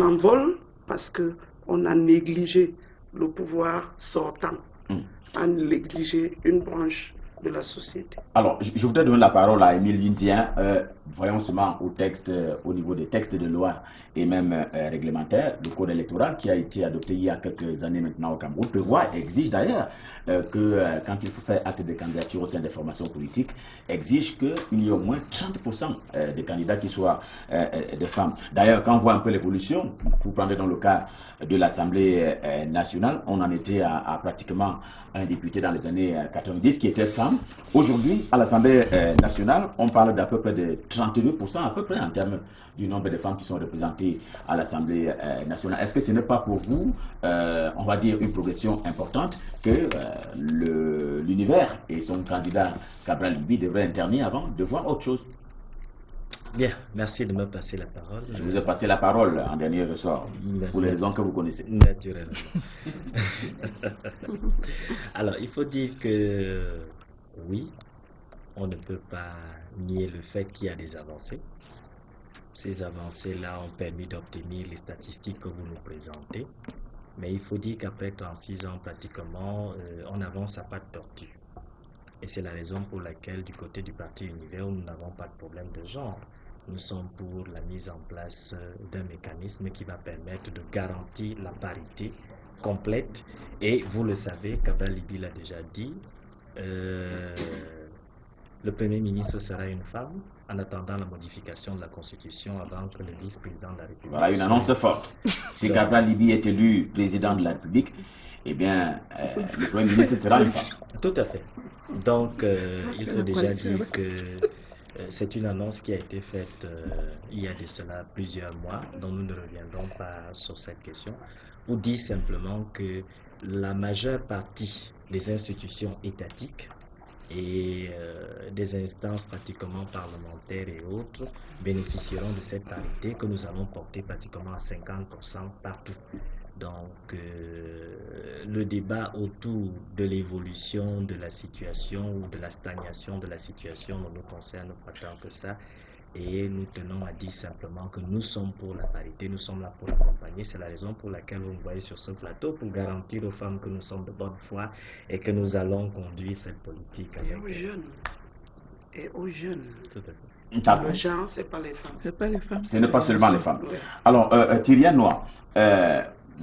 envol parce qu'on a négligé le pouvoir sortant, a négligé une branche de la société. Alors, je voudrais donner la parole à Émile Lindien. Voyons seulement au niveau des textes de loi et même réglementaires, le code électoral qui a été adopté il y a quelques années maintenant au Cameroun prévoit, exige d'ailleurs que quand il faut faire acte de candidature au sein des formations politiques, exige qu'il y ait au moins 30% des candidats qui soient des femmes. D'ailleurs, quand on voit un peu l'évolution, vous prenez dans le cas de l'Assemblée nationale, on en était à pratiquement un député dans les années 90 qui était femme. Aujourd'hui, à l'Assemblée nationale, on parle d'à peu près de 32% à peu près en termes du nombre de femmes qui sont représentées à l'Assemblée nationale. Est-ce que ce n'est pas pour vous, on va dire, une progression importante que l'univers et son candidat Cabral Libby devraient intervenir avant de voir autre chose? Bien, merci de me passer la parole. Je vous ai passé la parole en dernier ressort, pour les raisons que vous connaissez. Naturellement. Alors, il faut dire que oui, on ne peut pas nier le fait qu'il y a des avancées. Ces avancées-là ont permis d'obtenir les statistiques que vous nous présentez. Mais il faut dire qu'après 36 ans pratiquement, on avance à pas de tortue. Et c'est la raison pour laquelle du côté du Parti Univers, nous n'avons pas de problème de genre. Nous sommes pour la mise en place d'un mécanisme qui va permettre de garantir la parité complète. Et vous le savez, Cabral Libby l'a déjà dit, le Premier ministre sera une femme en attendant la modification de la Constitution avant que le vice-président de la République... Voilà une annonce forte. Si Cabral Libby est élu président de la République, eh bien, le Premier ministre sera une femme. Tout à fait. Donc, il faut déjà dire que c'est une annonce qui a été faite il y a de cela plusieurs mois, dont nous ne reviendrons pas sur cette question, ou dire simplement que la majeure partie des institutions étatiques et des instances pratiquement parlementaires et autres bénéficieront de cette parité que nous allons porter pratiquement à 50% partout. Donc, le débat autour de l'évolution de la situation ou de la stagnation de la situation ne nous concerne pas tant que ça. Et nous tenons à dire simplement que nous sommes pour la parité, nous sommes là pour l'accompagner. C'est la raison pour laquelle vous me voyez sur ce plateau, pour garantir aux femmes que nous sommes de bonne foi et que nous allons conduire cette politique. Et aux jeunes. Et aux jeunes. Tout à fait. Le genre, ce n'est pas les femmes. C'est pas les femmes. Ce n'est pas seulement les femmes. Alors, Thierry Noir,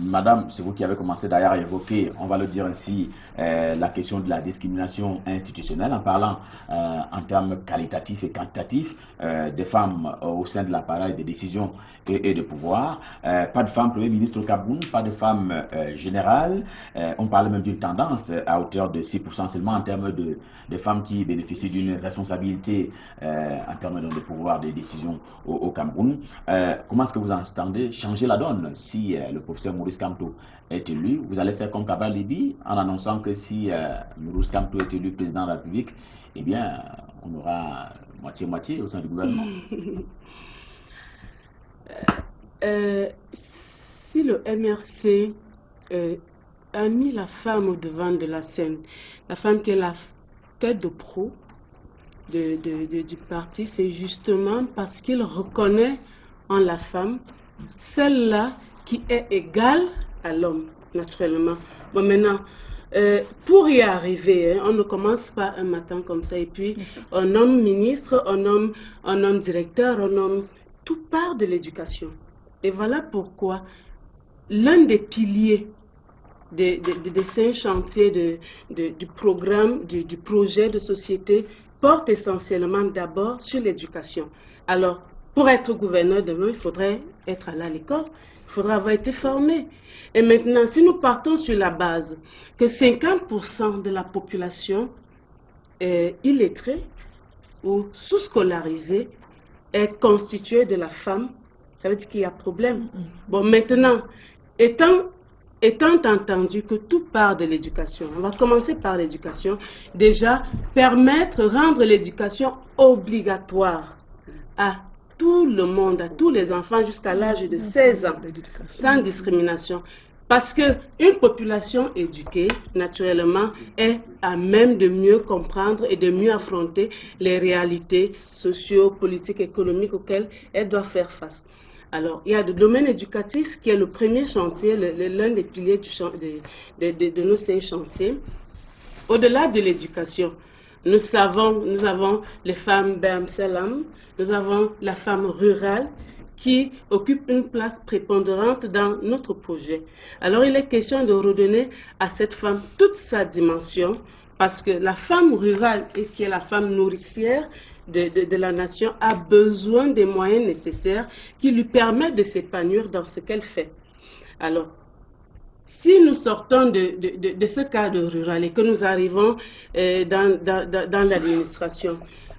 Madame, c'est vous qui avez commencé d'ailleurs à évoquer, on va le dire ainsi, la question de la discrimination institutionnelle en parlant en termes qualitatifs et quantitatifs des femmes au sein de l'appareil de décision et de pouvoir. Pas de femmes Premier ministre au Cameroun, pas de femmes générales. On parle même d'une tendance à hauteur de 6% seulement en termes de femmes qui bénéficient d'une responsabilité en termes de pouvoir de décision au Cameroun. Comment est-ce que vous entendez changer la donne si le professeur Maurice Kamto est élu? Vous allez faire comme Cabral Libby en annonçant que si Maurice Kamto est élu président de la République, eh bien, on aura moitié-moitié au sein du gouvernement. Si le MRC a mis la femme au devant de la scène, la femme qui est la tête de pro du parti, c'est justement parce qu'il reconnaît en la femme celle-là qui est égale à l'homme, naturellement. Bon, maintenant, pour y arriver, on ne commence pas un matin comme ça, et puis on nomme ministre, on nomme directeur, on nomme... Tout part de l'éducation. Et voilà pourquoi l'un des piliers des 5 chantiers du programme, du projet de société, porte essentiellement d'abord sur l'éducation. Alors, pour être gouverneur demain, il faudrait être allé à l'école, il faudrait avoir été formé. Et maintenant, si nous partons sur la base que 50% de la population est illettrée ou sous-scolarisée, est constituée de la femme, ça veut dire qu'il y a problème. Bon, maintenant, étant entendu que tout part de l'éducation, on va commencer par l'éducation. Déjà, rendre l'éducation obligatoire à tout le monde, à tous les enfants jusqu'à l'âge de 16 ans, sans discrimination. Parce qu'une population éduquée, naturellement, est à même de mieux comprendre et de mieux affronter les réalités socio, politiques, économiques auxquelles elle doit faire face. Alors, il y a le domaine éducatif qui est le premier chantier, l'un des piliers de nos 5 chantiers. Au-delà de l'éducation, nous avons les femmes Bermselam, nous avons la femme rurale, qui occupe une place prépondérante dans notre projet. Alors, il est question de redonner à cette femme toute sa dimension, parce que la femme rurale, qui est la femme nourricière de la nation, a besoin des moyens nécessaires qui lui permettent de s'épanouir dans ce qu'elle fait. Alors, si nous sortons de ce cadre rural et que nous arrivons dans l'administration,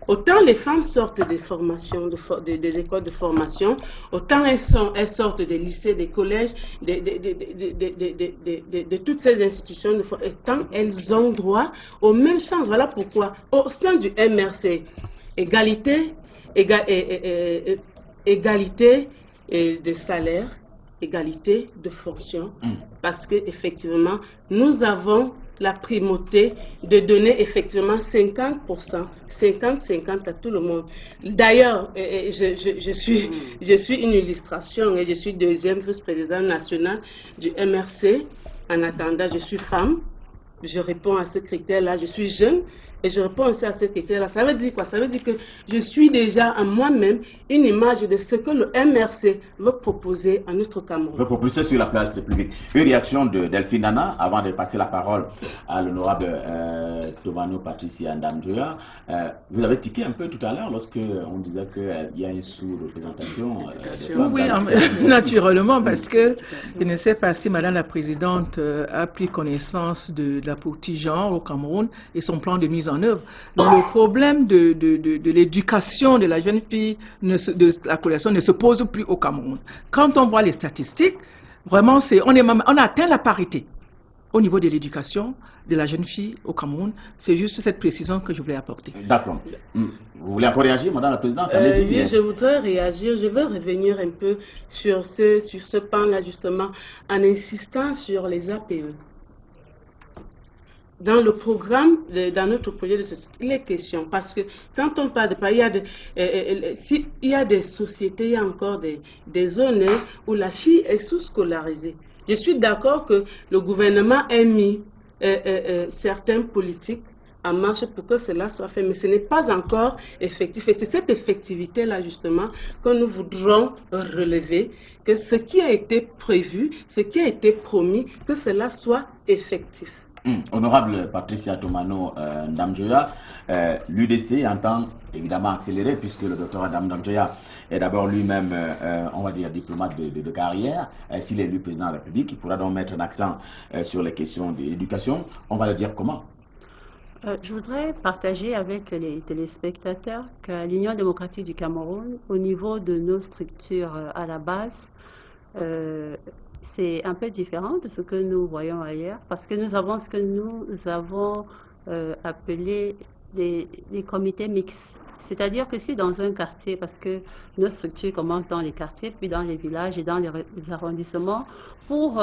autant les femmes sortent des formations, des écoles de formation, autant elles sortent des lycées, des collèges, de toutes ces institutions, autant elles ont droit aux mêmes chances. Voilà pourquoi, au sein du MRC, égalité de salaire, égalité de fonction, parce qu'effectivement, nous avons la primauté de donner effectivement 50%, 50-50 à tout le monde. D'ailleurs, je suis une illustration et je suis deuxième vice-présidente nationale du MRC. En attendant, je suis femme, je réponds à ce critère-là, je suis jeune, et je réponds aussi à ce critère-là. Ça veut dire quoi? Ça veut dire que je suis déjà en moi-même une image de ce que le MRC veut proposer à notre Cameroun. Veut proposer sur la place publique. Une réaction de Delphine Nana, avant de passer la parole à l'honorable Tomano Patricia Ndamjoya. Vous avez tiqué un peu tout à l'heure lorsque on disait qu'il y a une sous-représentation. Oui, naturellement, parce que je ne sais pas si Madame la Présidente a pris connaissance de la politique genre au Cameroun et son plan de mise en œuvre. Le problème de l'éducation de la jeune fille, de la population ne se pose plus au Cameroun. Quand on voit les statistiques, vraiment, on a atteint la parité au niveau de l'éducation de la jeune fille au Cameroun. C'est juste cette précision que je voulais apporter. D'accord. Vous voulez encore réagir, Madame la Présidente? Oui, je voudrais réagir. Je veux revenir un peu sur ce pan-là, justement, en insistant sur les APE. Dans le programme, dans notre projet de société, il est question, parce que quand on parle de pays, il y a des sociétés, il y a encore des zones où la fille est sous-scolarisée. Je suis d'accord que le gouvernement ait mis certaines politiques en marche pour que cela soit fait, mais ce n'est pas encore effectif. Et c'est cette effectivité-là, justement, que nous voudrons relever, que ce qui a été prévu, ce qui a été promis, que cela soit effectif. Honorable Patricia Tomano Ndamjoya, l'UDC entend évidemment accélérer puisque le docteur Adam Ndamjoya est d'abord lui-même, on va dire, diplomate de carrière. S'il est élu président de la République, il pourra donc mettre un accent sur les questions de l'éducation. On va le dire comment? Je voudrais partager avec les téléspectateurs qu'à l'Union démocratique du Cameroun, au niveau de nos structures à la base, c'est un peu différent de ce que nous voyons ailleurs, parce que nous avons ce que nous avons appelé des comités mixtes. C'est-à-dire que si dans un quartier, parce que nos structures commencent dans les quartiers, puis dans les villages et dans les arrondissements, pour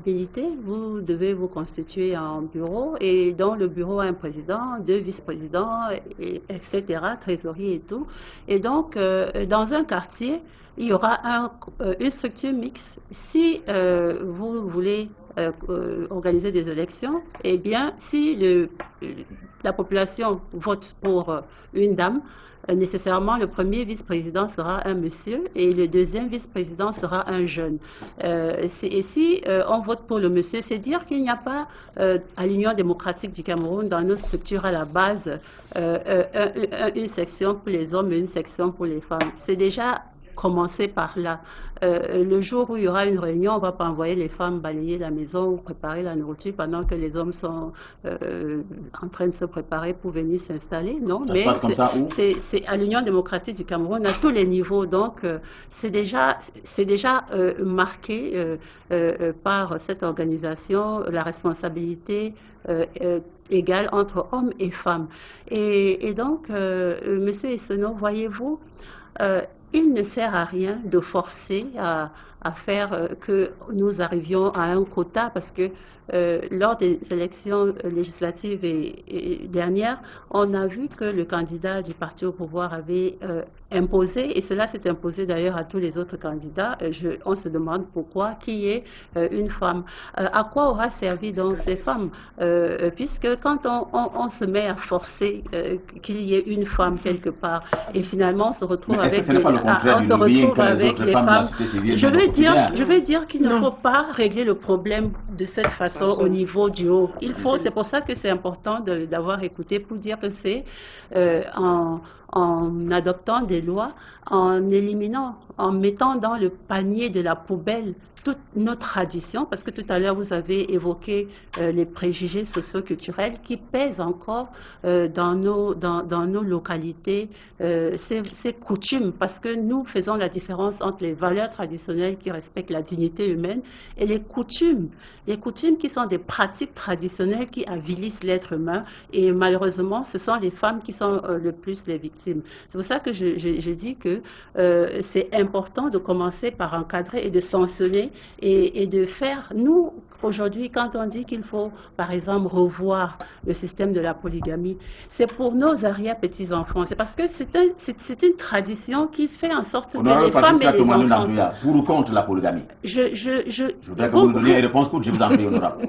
militer, vous devez vous constituer en bureau, et dans le bureau, un président, 2 vice-présidents, etc., trésorier et tout. Et donc, dans un quartier, il y aura une structure mixte. Si vous voulez organiser des élections, eh bien, si la population vote pour une dame, nécessairement le premier vice-président sera un monsieur et le deuxième vice-président sera un jeune. Et si on vote pour le monsieur, c'est dire qu'il n'y a pas à l'Union démocratique du Cameroun, dans nos structures à la base, une section pour les hommes et une section pour les femmes. C'est déjà commencer par là. Le jour où il y aura une réunion, on ne va pas envoyer les femmes balayer la maison ou préparer la nourriture pendant que les hommes sont en train de se préparer pour venir s'installer. Non, ça mais c'est à l'Union démocratique du Cameroun à tous les niveaux. Donc, c'est déjà marqué par cette organisation la responsabilité égale entre hommes et femmes. Et donc, Monsieur Esseno, voyez-vous, il ne sert à rien de forcer à faire que nous arrivions à un quota parce que lors des élections législatives dernières, on a vu que le candidat du parti au pouvoir avait imposé, et cela s'est imposé d'ailleurs à tous les autres candidats. On se demande pourquoi, qui est une femme. À quoi aura servi donc ces femmes puisque quand on se met à forcer qu'il y ait une femme quelque part, et finalement on se retrouve avec les femmes. Je veux dire qu'il ne faut pas régler le problème de cette façon au niveau du haut. C'est pour ça que c'est important d'avoir écouté pour dire que c'est en adoptant des lois, en éliminant, en mettant dans le panier de la poubelle toutes nos traditions, parce que tout à l'heure vous avez évoqué les préjugés socio-culturels qui pèsent encore dans nos localités, ces coutumes, parce que nous faisons la différence entre les valeurs traditionnelles qui respectent la dignité humaine et les coutumes qui sont des pratiques traditionnelles qui avilissent l'être humain, et malheureusement ce sont les femmes qui sont le plus les victimes. C'est pour ça que je dis que c'est important de commencer par encadrer et de sanctionner et de faire, nous, aujourd'hui, quand on dit qu'il faut, par exemple, revoir le système de la polygamie, c'est pour nos arrière-petits-enfants. C'est parce que c'est une tradition qui fait en sorte que les femmes et les enfants... Pour ou contre la polygamie? Je voudrais que vous nous donniez une réponse courte, je vous en prie, honorable.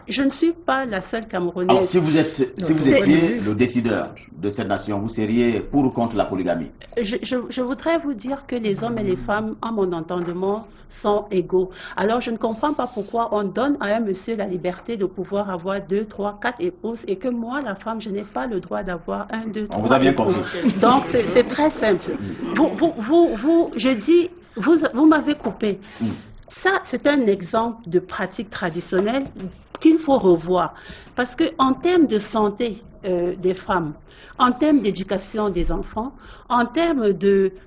Je ne suis pas la seule Camerounaise. Alors, si vous étiez le décideur de cette nation, vous seriez pour ou contre la polygamie? Je voudrais vous dire que les hommes et les femmes, à mon entendement, sont égaux. Alors, je ne comprends pas pourquoi on donne à un monsieur la liberté de pouvoir avoir 2, 3, 4 épouses et que moi, la femme, je n'ai pas le droit d'avoir 1, 2, 3 On vous a bien compris. Donc, c'est très simple. Vous m'avez coupé. Ça, c'est un exemple de pratique traditionnelle qu'il faut revoir. Parce qu'en termes de santé des femmes, en termes d'éducation des enfants, en termes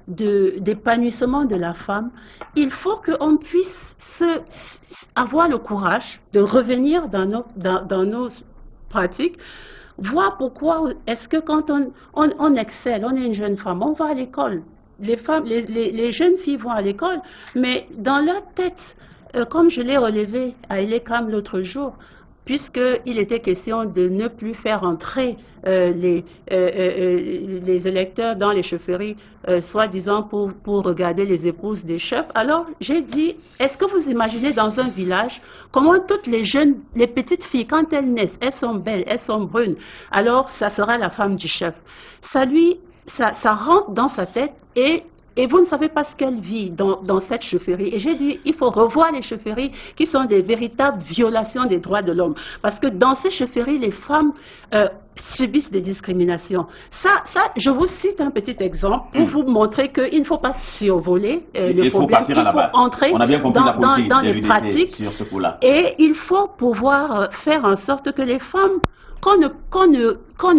d'épanouissement de la femme, il faut qu'on puisse avoir le courage de revenir dans nos pratiques, voir pourquoi est-ce que quand on excelle, on est une jeune femme, on va à l'école. Les jeunes filles vont à l'école, mais dans leur tête, comme je l'ai relevé à Elekam l'autre jour, puisqu'il était question de ne plus faire entrer les électeurs dans les chefferies, soi-disant pour regarder les épouses des chefs. Alors, j'ai dit, est-ce que vous imaginez dans un village, comment toutes les petites filles, quand elles naissent, elles sont belles, elles sont brunes, alors ça sera la femme du chef. Ça rentre dans sa tête et vous ne savez pas ce qu'elle vit dans cette chefferie. Et j'ai dit, il faut revoir les chefferies qui sont des véritables violations des droits de l'homme. Parce que dans ces chefferies, les femmes subissent des discriminations. Je vous cite un petit exemple pour vous montrer qu'il ne faut pas survoler le problème. Il faut entrer dans les pratiques. Sur ce coup-là. Et il faut pouvoir faire en sorte que les femmes qu'on ne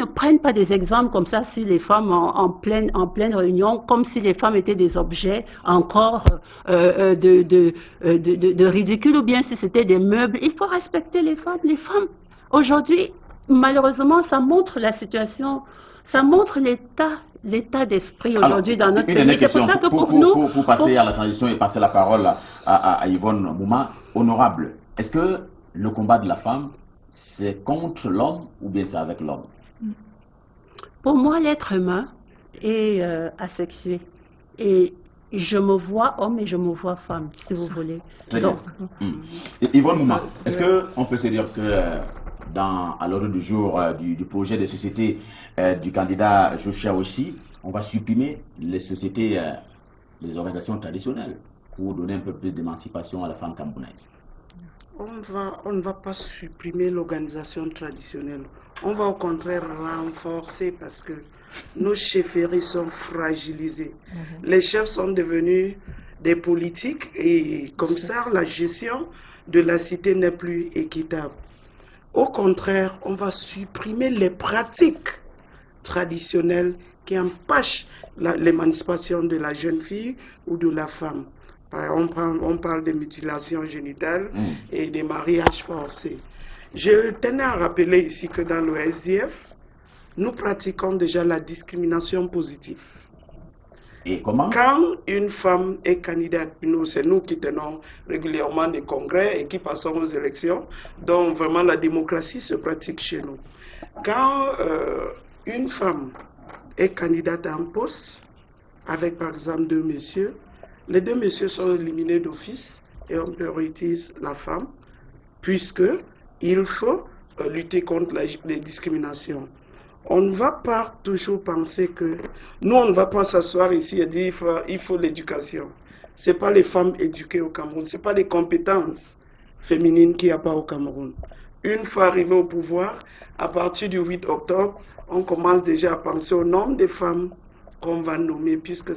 prenne pas des exemples comme ça sur les femmes en pleine réunion, comme si les femmes étaient des objets encore de ridicule, ou bien si c'était des meubles. Il faut respecter les femmes. Les femmes, aujourd'hui, malheureusement, ça montre la situation, ça montre l'état d'esprit aujourd'hui dans notre pays. C'est pour ça que pour nous... Pour passer à la transition et passer la parole à Yvonne Mouma, honorable, est-ce que le combat de la femme, c'est contre l'homme ou bien c'est avec l'homme? Pour moi, l'être humain est asexué. Et je me vois homme et je me vois femme, si vous voulez. Très bien. Yvonne Mouma, est-ce qu'on peut se dire que à l'ordre du jour du projet de société du candidat Joshua aussi, on va supprimer les sociétés, les organisations traditionnelles pour donner un peu plus d'émancipation à la femme camerounaise? On ne va pas supprimer l'organisation traditionnelle. On va au contraire renforcer parce que nos chefferies sont fragilisées. Les chefs sont devenus des politiques et comme ça, la gestion de la cité n'est plus équitable. Au contraire, on va supprimer les pratiques traditionnelles qui empêchent l'émancipation de la jeune fille ou de la femme. On parle de mutilations génitales et des mariages forcés. Je tenais à rappeler ici que dans le SDF, nous pratiquons déjà la discrimination positive. Et comment? Quand une femme est candidate, c'est nous qui tenons régulièrement des congrès et qui passons aux élections, donc vraiment la démocratie se pratique chez nous. Quand une femme est candidate à un poste, avec par exemple 2 messieurs, les 2 messieurs sont éliminés d'office et on priorise la femme, puisque il faut lutter contre les discriminations. On ne va pas toujours penser que... Nous, on ne va pas s'asseoir ici et dire il faut l'éducation. Ce n'est pas les femmes éduquées au Cameroun, ce n'est pas les compétences féminines qu'il n'y a pas au Cameroun. Une fois arrivé au pouvoir, à partir du 8 octobre, on commence déjà à penser au nombre de femmes qu'on va nommer, puisque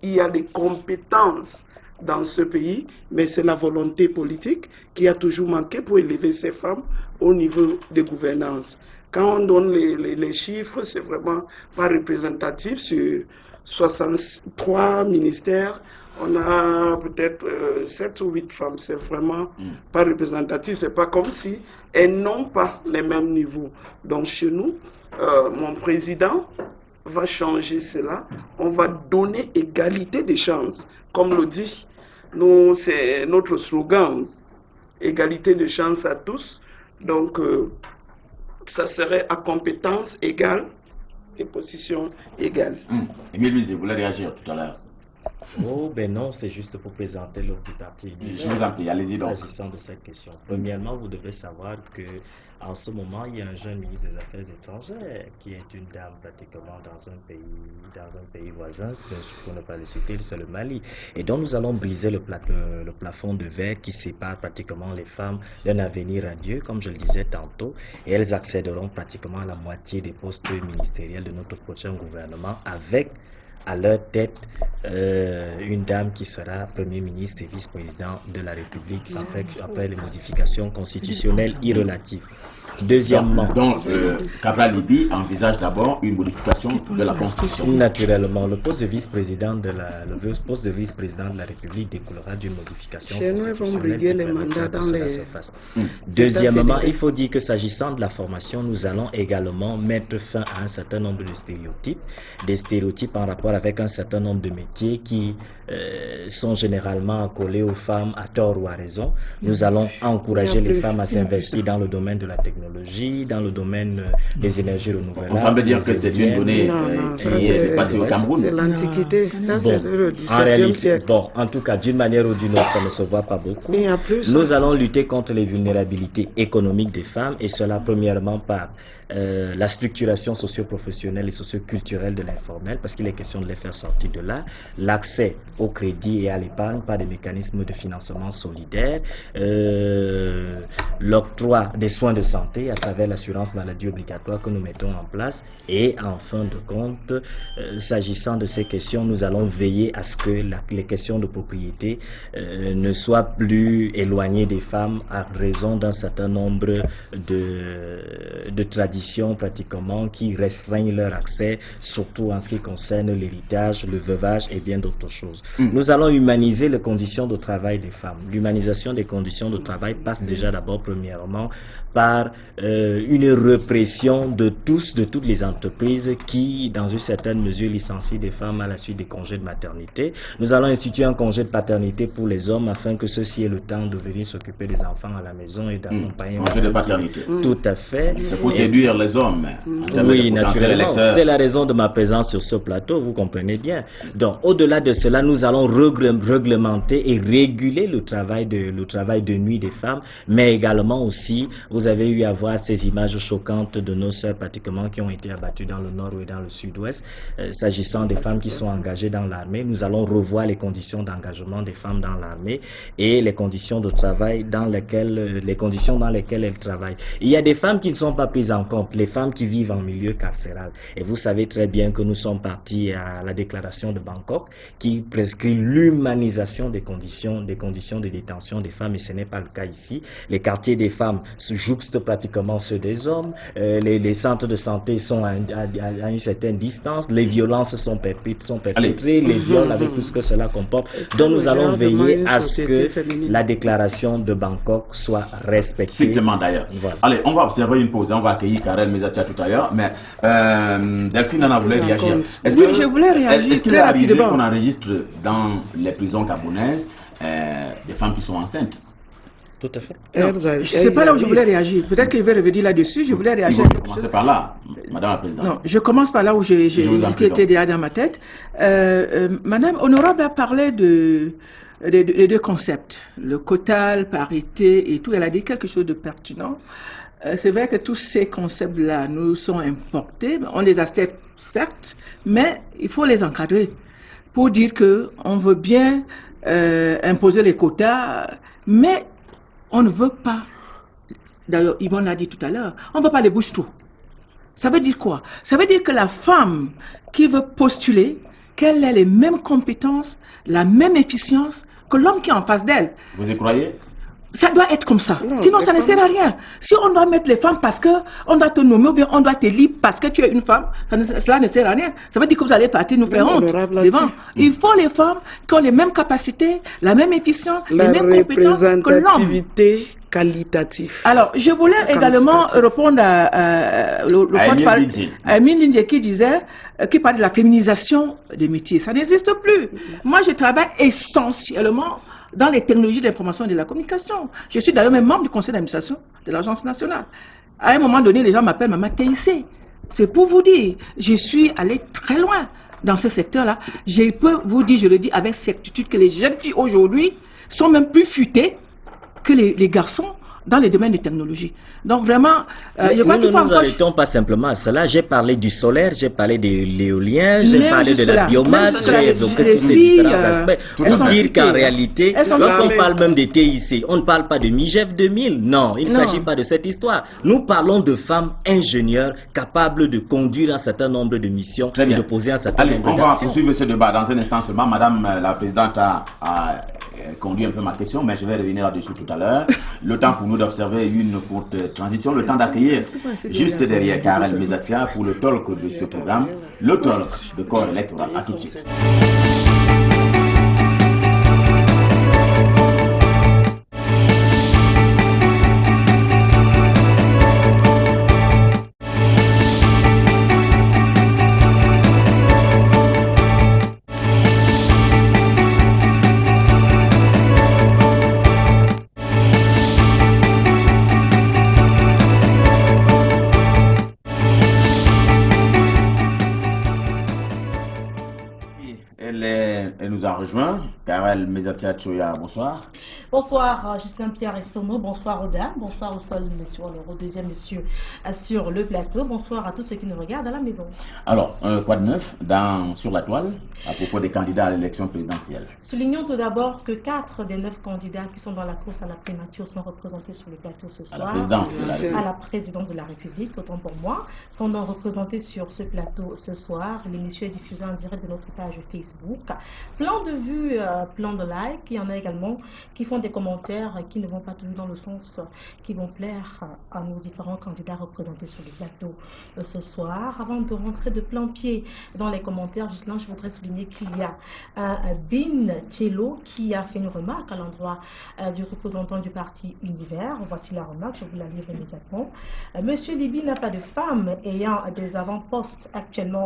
il y a des compétences dans ce pays, mais c'est la volonté politique qui a toujours manqué pour élever ces femmes au niveau de gouvernance. Quand on donne les chiffres, c'est vraiment pas représentatif. Sur 63 ministères, on a peut-être 7 ou 8 femmes. C'est vraiment pas représentatif. C'est pas comme si elles n'ont pas les mêmes niveaux. Donc chez nous, mon président va changer cela. On va donner égalité des chances. Comme le dit, nous, c'est notre slogan, égalité de chances à tous. Donc, ça serait à compétences égales et positions égales. Émile Mizé, vous voulez réagir tout à l'heure? Oh, ben non, c'est juste pour présenter l'autre du parti. Je vous en prie, allez-y donc. S'agissant de cette question, premièrement, vous devez savoir que en ce moment, il y a un jeune ministre des Affaires étrangères qui est une dame pratiquement dans un pays voisin, pour ne pas le citer, c'est le Mali. Et donc nous allons briser le plafond de verre qui sépare pratiquement les femmes d'un avenir radieux, comme je le disais tantôt, et elles accéderont pratiquement à la moitié des postes ministériels de notre prochain gouvernement avec à leur tête une dame qui sera Premier ministre et vice-président de la République après les modifications constitutionnelles irrelatives. Deuxièmement, donc Cabral Libye envisage d'abord une modification de la Constitution. Naturellement, le poste de vice-président de la République découlera d'une modification constitutionnelle. Les mandats dans les... Deuxièmement, il faut dire que s'agissant de la formation, nous allons également mettre fin à un certain nombre de des stéréotypes en rapport avec un certain nombre de métiers qui sont généralement accolés aux femmes à tort ou à raison. Nous allons encourager les femmes à s'investir dans le domaine de la technologie, dans le domaine des énergies renouvelables. On semble dire que c'est une donnée qui est passée au Cameroun. C'est l'Antiquité, ça c'est le 17e siècle. Bon, en tout cas, d'une manière ou d'une autre, ça ne se voit pas beaucoup. Nous allons lutter contre les vulnérabilités économiques des femmes, et cela premièrement par la structuration socio-professionnelle et socio-culturelle de l'informel, parce qu'il est question de les faire sortir de là, l'accès au crédit et à l'épargne par des mécanismes de financement solidaire, l'octroi des soins de santé à travers l'assurance maladie obligatoire que nous mettons en place, et en fin de compte, s'agissant de ces questions, nous allons veiller à ce que les questions de propriété ne soient plus éloignées des femmes à raison d'un certain nombre de traditions pratiquement qui restreignent leur accès, surtout en ce qui concerne l'héritage, le veuvage et bien d'autres choses. Nous allons humaniser les conditions de travail des femmes. L'humanisation des conditions de travail passe déjà d'abord premièrement par une répression de toutes les entreprises qui, dans une certaine mesure, licencient des femmes à la suite des congés de maternité. Nous allons instituer un congé de paternité pour les hommes afin que ceux-ci aient le temps de venir s'occuper des enfants à la maison et d'accompagner. Congé de paternité. Tout à fait. C'est pour séduire les hommes. Oui, naturellement. C'est la raison de ma présence sur ce plateau, vous comprenez bien. Donc, au-delà de cela, nous allons réglementer et réguler le travail de nuit des femmes, mais également aussi, vous avez eu à voir ces images choquantes de nos sœurs pratiquement qui ont été abattues dans le nord et dans le sud-ouest. S'agissant des femmes qui sont engagées dans l'armée, nous allons revoir les conditions d'engagement des femmes dans l'armée et les conditions de travail dans lesquelles elles travaillent. Il y a des femmes qui ne sont pas prises en compte, les femmes qui vivent en milieu carcéral. Et vous savez très bien que nous sommes partis à la déclaration de Bangkok qui prescrit l'humanisation des conditions de détention des femmes, et ce n'est pas le cas ici. Les quartiers des femmes se jouxtent pratiquement ceux des hommes, les centres de santé sont à une certaine distance, les violences sont perpétrées, les viols avec tout ce que cela comporte. Donc nous allons veiller à ce que la déclaration de Bangkok soit respectée. Strictement d'ailleurs. Voilà. Allez, on va observer une pause, on va accueillir Karel Mezatia tout à l'heure, mais Delphine en a voulu réagir. Oui, je voulais réagir très rapidement. dire débats. qu'on enregistre dans les prisons gabonaises des femmes qui sont enceintes. Tout à fait. C'est pas là où je voulais réagir. Peut-être que je vais revenir là-dessus. Je voulais réagir. Vous commencez par là, Madame la Présidente. Non, je commence par là où ce qui était déjà dans ma tête. Madame Honorable a parlé des deux concepts, le quota, la parité et tout. Elle a dit quelque chose de pertinent. C'est vrai que tous ces concepts-là nous sont importés. On les accepte, certes, mais il faut les encadrer pour dire qu'on veut bien imposer les quotas, mais on ne veut pas, d'ailleurs Yvonne l'a dit tout à l'heure, on ne veut pas les bouche-trous. Ça veut dire quoi? Ça veut dire que la femme qui veut postuler, qu'elle ait les mêmes compétences, la même efficience que l'homme qui est en face d'elle. Vous y croyez? Ça doit être comme ça. Non, sinon, ça ne sert à rien. Si on doit mettre les femmes parce qu'on doit te nommer ou bien on doit t'élire parce que tu es une femme, cela ne sert à rien. Ça veut dire que vous allez partir nous faire honte devant. Il faut les femmes qui ont les mêmes capacités, la même efficience, les mêmes compétences que l'homme. La représentativité qualitative. Alors, je voulais également répondre à Emile Lindje qui disait, qui parlait de la féminisation des métiers. Ça n'existe plus. Moi, je travaille essentiellement dans les technologies de l'information et de la communication. Je suis d'ailleurs même membre du conseil d'administration de l'Agence nationale. À un moment donné, les gens m'appellent Maman TIC. C'est pour vous dire, je suis allé très loin dans ce secteur-là. Je peux vous dire, je le dis avec certitude, que les jeunes filles aujourd'hui sont même plus futées que les garçons dans les domaines de technologie. Donc vraiment, je crois qu'il faut Nous ne nous arrêtons pas simplement à cela. J'ai parlé du solaire, j'ai parlé de l'éolien, j'ai parlé de la biomasse, j'ai évoqué tous ces différents aspects. Pour dire qu'en réalité, lorsqu'on parle même de TIC, on ne parle pas de MIGEF 2000. Non, il ne s'agit pas de cette histoire. Nous parlons de femmes ingénieures capables de conduire un certain nombre de missions et de poser un certain nombre d'actions. On va poursuivre ce débat dans un instant seulement. Madame la Présidente a conduit un peu ma question, mais je vais revenir là-dessus tout à l'heure. Le temps pour nous d'observer une courte transition, le temps d'accueillir juste derrière Karel Mezatia pour le talk de ce programme, le talk de corps électoral. À tout de suite. Elle nous a rejoint. Karel Mezatia Tchoya, bonsoir. Bonsoir Justin Pierre et Somo, bonsoir aux dames, bonsoir au sol, au deuxième monsieur sur le plateau, bonsoir à tous ceux qui nous regardent à la maison. Alors, quoi de neuf sur la toile à propos des candidats à l'élection présidentielle? Soulignons tout d'abord que 4 des 9 candidats qui sont dans la course à la primature sont représentés sur le plateau ce soir. À la présidence de la République, autant pour moi, sont donc représentés sur ce plateau ce soir. L'émission est diffusée en direct de notre page Facebook. Plein de vues, plein de likes. Il y en a également qui font des commentaires qui ne vont pas toujours dans le sens qui vont plaire à nos différents candidats représentés sur le plateau ce soir. Avant de rentrer de plein pied dans les commentaires, Gislain, je voudrais souligner qu'il y a Bin Tchelo qui a fait une remarque à l'endroit du représentant du parti Univers. Voici la remarque, je vous la livre immédiatement. Monsieur Liby n'a pas de femme ayant des avant-postes actuellement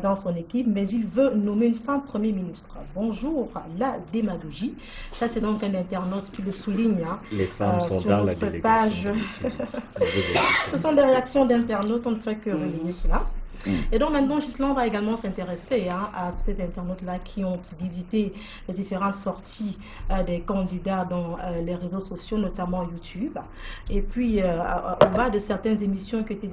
dans son équipe, mais il veut nommer une femme Premier ministre. Bonjour, la démagogie. Ça, c'est donc un internaute qui le souligne. Les femmes sont dans la délégation. Ce sont des réactions d'internautes, on ne fait que relayer cela. Et donc maintenant, Gislain va également s'intéresser à ces internautes-là qui ont visité les différentes sorties des candidats dans les réseaux sociaux, notamment YouTube. Et puis, au bas de certaines émissions qui étaient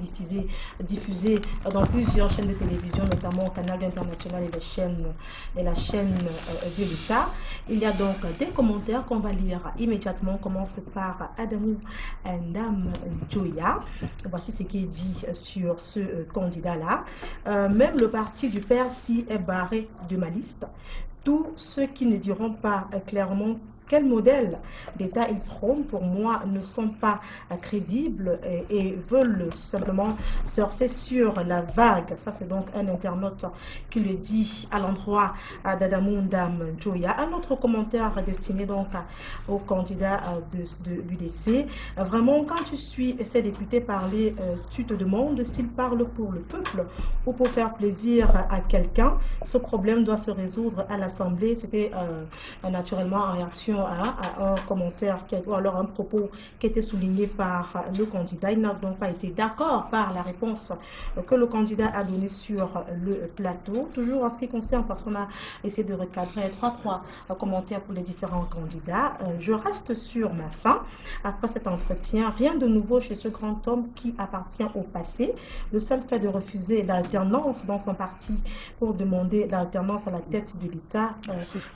diffusées dans plusieurs chaînes de télévision, notamment au Canal International et la chaîne de l'État. Il y a donc des commentaires qu'on va lire immédiatement. On commence par Adamou Ndam Joya. Voici ce qui est dit sur ce candidat-là. Même le parti du père s'y est barré de ma liste. Tous ceux qui ne diront pas clairement quel modèle d'État ils prônent, pour moi, ne sont pas crédibles et veulent simplement surfer sur la vague. Ça, c'est donc un internaute qui le dit à l'endroit d'Adamundam Joya. Un autre commentaire destiné donc au candidat de l'UDC. Vraiment, quand tu suis ces députés parler, tu te demandes s'ils parlent pour le peuple ou pour faire plaisir à quelqu'un. Ce problème doit se résoudre à l'Assemblée. C'était naturellement en réaction à un commentaire ou alors un propos qui était souligné par le candidat. Il n'a donc pas été d'accord par la réponse que le candidat a donnée sur le plateau. Toujours en ce qui concerne, parce qu'on a essayé de recadrer trois commentaires pour les différents candidats. Je reste sur ma faim. Après cet entretien, rien de nouveau chez ce grand homme qui appartient au passé. Le seul fait de refuser l'alternance dans son parti pour demander l'alternance à la tête de l'État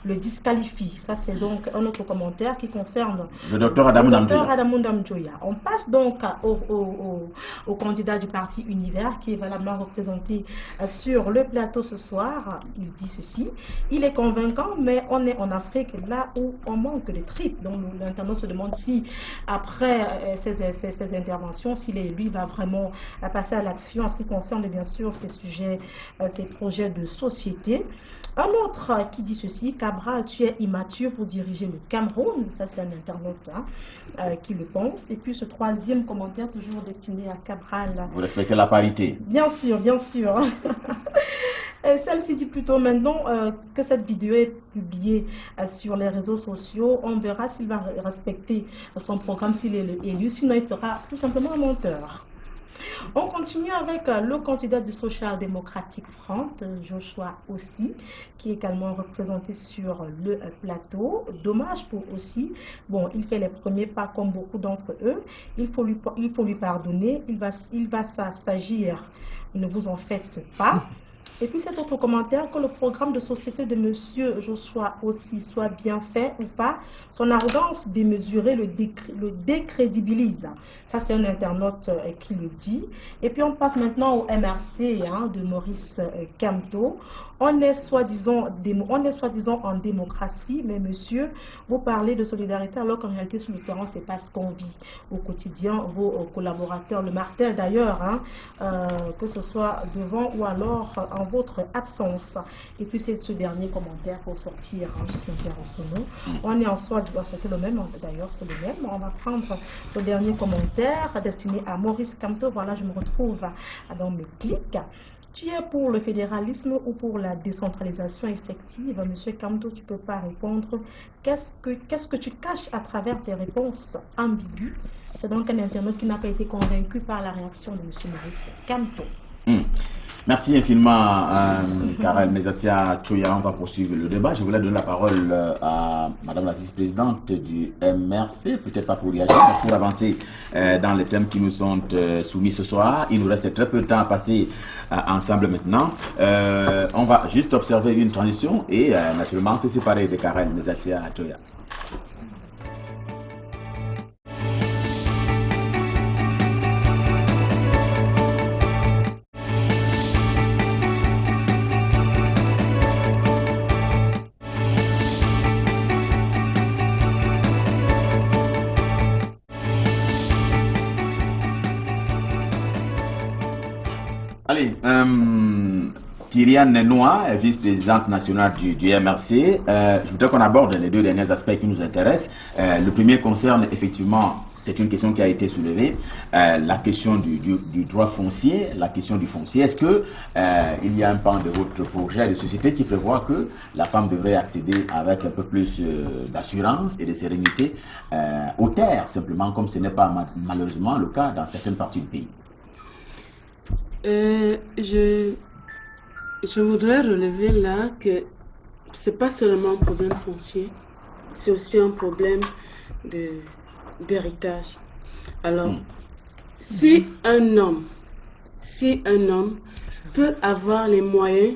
le disqualifie. Ça, c'est donc un autre commentaire qui concerne le docteur Adamundam Joya. On passe donc au candidat du parti Univers qui est valablement représenté sur le plateau ce soir. Il dit ceci: il est convaincant, mais on est en Afrique, là où on manque de tripes. Donc l'internaute se demande si après ces interventions, si lui va vraiment passer à l'action en ce qui concerne bien sûr ces sujets, ces projets de société. Un autre qui dit ceci: Cabral, tu es immature pour diriger le Cameroun. Ça, c'est un internaute qui le pense. Et puis ce troisième commentaire, toujours destiné à Cabral. Vous respectez la parité? Bien sûr, bien sûr. Et celle-ci dit plutôt maintenant que cette vidéo est publiée sur les réseaux sociaux. On verra s'il va respecter son programme, s'il est élu. Sinon, il sera tout simplement un menteur. On continue avec le candidat du Social Democratic Front, Joshua Ossi, qui est également représenté sur le plateau. Dommage pour Ossi. Bon, il fait les premiers pas comme beaucoup d'entre eux. Il faut lui pardonner. Il va s'agir. Ne vous en faites pas. Et puis cet autre commentaire, que le programme de société de monsieur Joshua Ossi soit bien fait ou pas, son arrogance démesurée le décrédibilise. Ça, c'est un internaute qui le dit. Et puis on passe maintenant au MRC de Maurice Kamto. On est soi-disant en démocratie, mais monsieur, vous parlez de solidarité alors qu'en réalité, sur le terrain, c'est pas ce qu'on vit au quotidien. Vos collaborateurs le martèlent d'ailleurs, que ce soit devant ou alors en votre absence. Et puis c'est ce dernier commentaire pour sortir juste intéressant. On est en soi, c'était le même d'ailleurs, c'est le même. On va prendre le dernier commentaire destiné à Maurice Kamto. Voilà, je me retrouve dans mes clics. Tu es pour le fédéralisme ou pour la décentralisation effective? Monsieur Kamto, tu ne peux pas répondre. Qu'est-ce que tu caches à travers tes réponses ambiguës? C'est donc un internaute qui n'a pas été convaincu par la réaction de monsieur Maurice Kamto. Merci infiniment, Karel Mezatia Choya. On va poursuivre le débat. Je voulais donner la parole à Madame la vice-présidente du MRC, peut-être pas pour réagir, mais pour avancer dans les thèmes qui nous sont soumis ce soir. Il nous reste très peu de temps à passer ensemble maintenant. On va juste observer une transition et naturellement se séparer de Karel Mezatia Choya. Allez, Tyriane Noa, vice-présidente nationale du MRC. Je voudrais qu'on aborde les deux derniers aspects qui nous intéressent. Le premier concerne effectivement, c'est une question qui a été soulevée, la question du droit foncier, la question du foncier. Est-ce que il y a un pan de votre projet de société qui prévoit que la femme devrait accéder avec un peu plus d'assurance et de sérénité aux terres, simplement comme ce n'est pas malheureusement le cas dans certaines parties du pays? Je voudrais relever là que c'est pas seulement un problème foncier, c'est aussi un problème d'héritage. Alors, si un homme peut avoir les moyens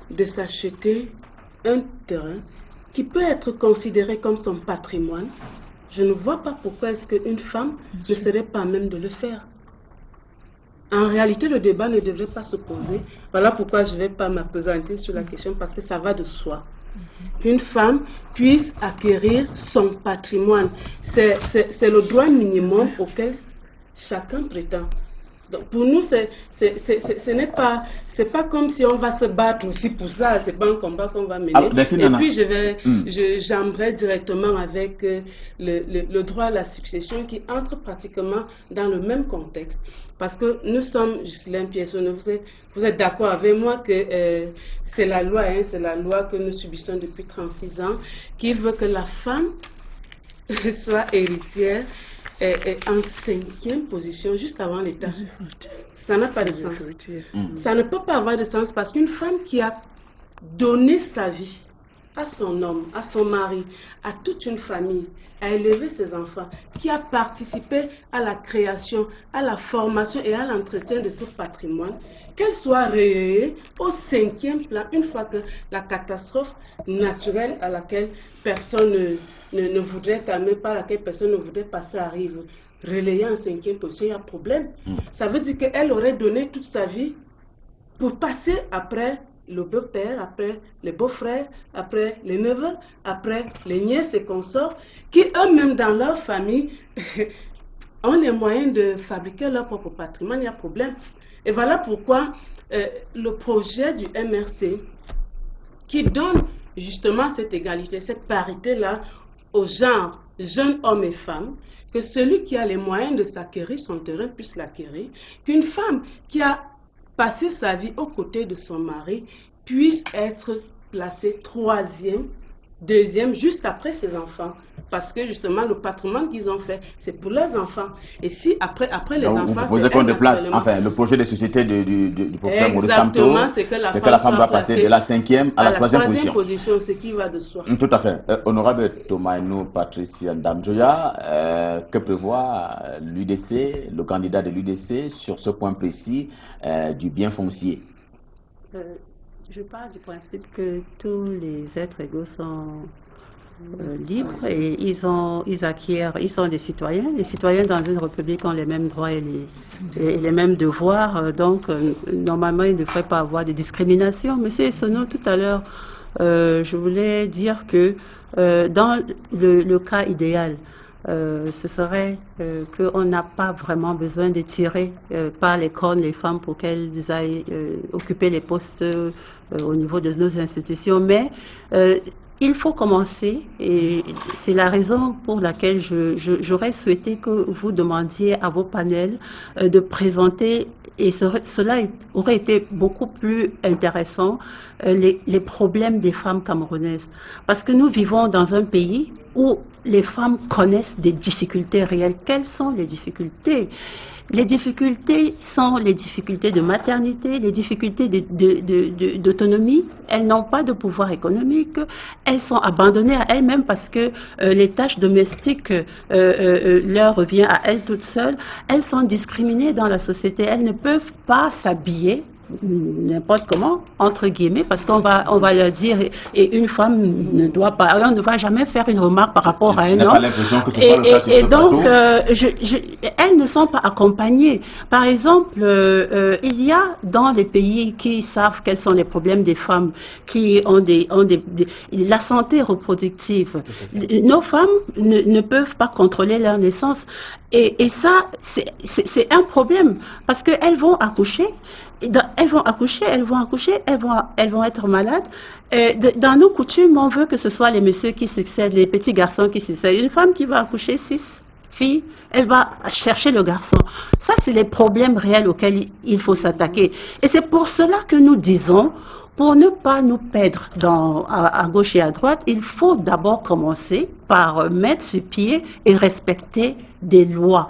de s'acheter un terrain qui peut être considéré comme son patrimoine, je ne vois pas pourquoi est-ce qu'une femme ne serait pas même de le faire. En réalité, le débat ne devrait pas se poser. Voilà pourquoi je ne vais pas m'appesantir sur la question, parce que ça va de soi. qu'une femme puisse acquérir son patrimoine. C'est le droit minimum auquel chacun prétend. Donc pour nous, ce n'est pas, c'est pas comme si on va se battre aussi pour ça. C'est pas un combat qu'on va mener. Et puis j'aimerais directement avec le droit à la succession qui entre pratiquement dans le même contexte. Parce que nous sommes, Ghislaine Pierson, vous êtes d'accord avec moi que c'est la loi, c'est la loi que nous subissons depuis 36 ans, qui veut que la femme soit héritière est en 5e position juste avant l'État. Ça n'a pas de sens. Ça ne peut pas avoir de sens parce qu'une femme qui a donné sa vie à son homme, à son mari, à toute une famille, a élevé ses enfants, qui a participé à la création, à la formation et à l'entretien de ce patrimoine, qu'elle soit relayée au 5e plan une fois que la catastrophe naturelle à laquelle personne ne voudrait calmer, par laquelle personne ne voudrait passer arrive, relayée en 5e position, il y a problème. Ça veut dire qu'elle aurait donné toute sa vie pour passer après le beau-père, après les beaux-frères, après les neveux, après les nièces et consorts, qui eux-mêmes dans leur famille ont les moyens de fabriquer leur propre patrimoine, il y a problème. Et voilà pourquoi le projet du MRC, qui donne justement cette égalité, cette parité-là au genre jeunes hommes et femmes, que celui qui a les moyens de s'acquérir son terrain puisse l'acquérir, qu'une femme qui a passer sa vie aux côtés de son mari, puisse être placée 3e, 2e, juste après ses enfants. Parce que justement, le patrimoine qu'ils ont fait, c'est pour leurs enfants. Et si après les enfants, vous proposez qu'on déplace, enfin, le projet de société du professeur Maurice Kamto, c'est que la femme doit passer de la 5e à la 3e position. Ce qui va de soi. Tout à fait. Honorable Tomaino Patricia Ndamjoya, que prévoit l'UDC, le candidat de l'UDC, sur ce point précis du bien foncier? Je pars du principe que tous les êtres égaux sont libres et ils acquièrent, ils sont des citoyens. Les citoyens dans une république ont les mêmes droits et les mêmes devoirs. Donc, normalement, il ne devrait pas avoir de discrimination. Monsieur Essonneau, tout à l'heure, je voulais dire que dans le cas idéal, ce serait qu'on n'a pas vraiment besoin de tirer par les cornes les femmes pour qu'elles aillent occuper les postes au niveau de nos institutions. Mais il faut commencer, et c'est la raison pour laquelle j'aurais souhaité que vous demandiez à vos panels de présenter, et cela aurait été beaucoup plus intéressant, les problèmes des femmes camerounaises. Parce que nous vivons dans un pays où les femmes connaissent des difficultés réelles. Quelles sont les difficultés? Les difficultés sont les difficultés de maternité, les difficultés d'autonomie. Elles n'ont pas de pouvoir économique. Elles sont abandonnées à elles-mêmes parce que les tâches domestiques leur reviennent à elles toutes seules. Elles sont discriminées dans la société. Elles ne peuvent pas s'habiller n'importe comment, entre guillemets, parce qu'on va leur dire, et une femme ne doit pas, on ne va jamais faire une remarque par rapport à un homme. Et donc, elles ne sont pas accompagnées. Par exemple, il y a dans les pays qui savent quels sont les problèmes des femmes, qui ont la santé reproductive. Nos femmes ne peuvent pas contrôler leur naissance. Et ça, c'est un problème, parce qu'elles vont accoucher, elles vont être malades. Dans nos coutumes, on veut que ce soit les messieurs qui succèdent, les petits garçons qui succèdent. Une femme qui va accoucher 6 filles, elle va chercher le garçon. Ça, c'est les problèmes réels auxquels il faut s'attaquer. Et c'est pour cela que nous disons, pour ne pas nous perdre à gauche et à droite, il faut d'abord commencer par mettre sur pied et respecter des lois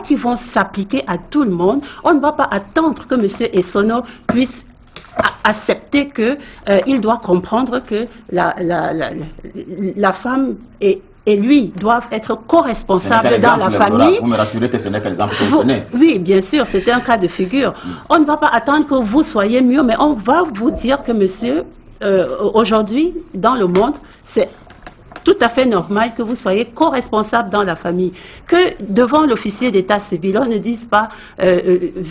qui vont s'appliquer à tout le monde. On ne va pas attendre que M. Essonneau puisse accepter qu'il doit comprendre que la femme et lui doivent être co-responsables dans la famille. Vous me rassurez que ce n'est qu'un exemple que vous connaissez. Oui, bien sûr, c'était un cas de figure. On ne va pas attendre que vous soyez mieux, mais on va vous dire que monsieur, aujourd'hui, dans le monde, c'est tout à fait normal que vous soyez co-responsable dans la famille. Que devant l'officier d'état civil, on ne dise pas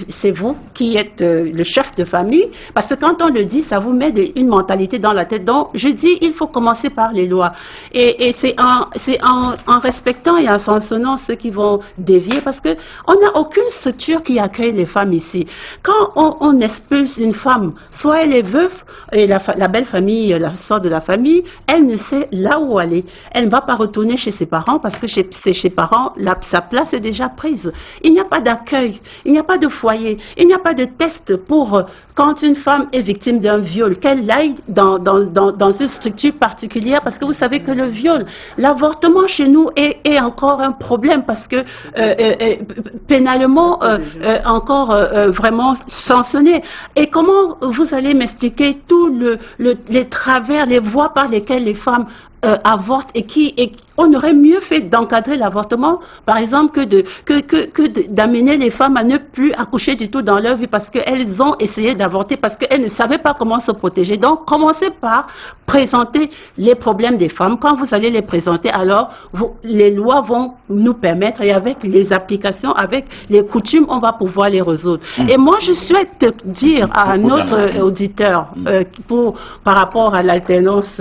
c'est vous qui êtes le chef de famille, parce que quand on le dit, ça vous met une mentalité dans la tête. Donc, je dis, il faut commencer par les lois. Et c'est en respectant et en sanctionnant ceux qui vont dévier, parce que on n'a aucune structure qui accueille les femmes ici. Quand on expulse une femme, soit elle est veuve, et la belle famille, la sœur de la famille, elle ne sait là où aller. Elle ne va pas retourner chez ses parents, parce que chez ses parents, sa place est déjà prise. Il n'y a pas d'accueil, il n'y a pas de foyer, il n'y a pas de test pour quand une femme est victime d'un viol, qu'elle aille dans une structure particulière, parce que vous savez que le viol, l'avortement chez nous est encore un problème, parce que pénalement encore vraiment sanctionné. Et comment vous allez m'expliquer tous les travers, les voies par lesquelles les femmes avortent et on aurait mieux fait d'encadrer l'avortement, par exemple, que d'amener les femmes à ne plus accoucher du tout dans leur vie parce qu'elles ont essayé d'avorter, parce qu'elles ne savaient pas comment se protéger. Donc, commencez par présenter les problèmes des femmes. Quand vous allez les présenter, alors les lois vont nous permettre, et avec les applications, avec les coutumes, on va pouvoir les résoudre. Et moi, je souhaite dire à notre auditeur, par rapport à l'alternance,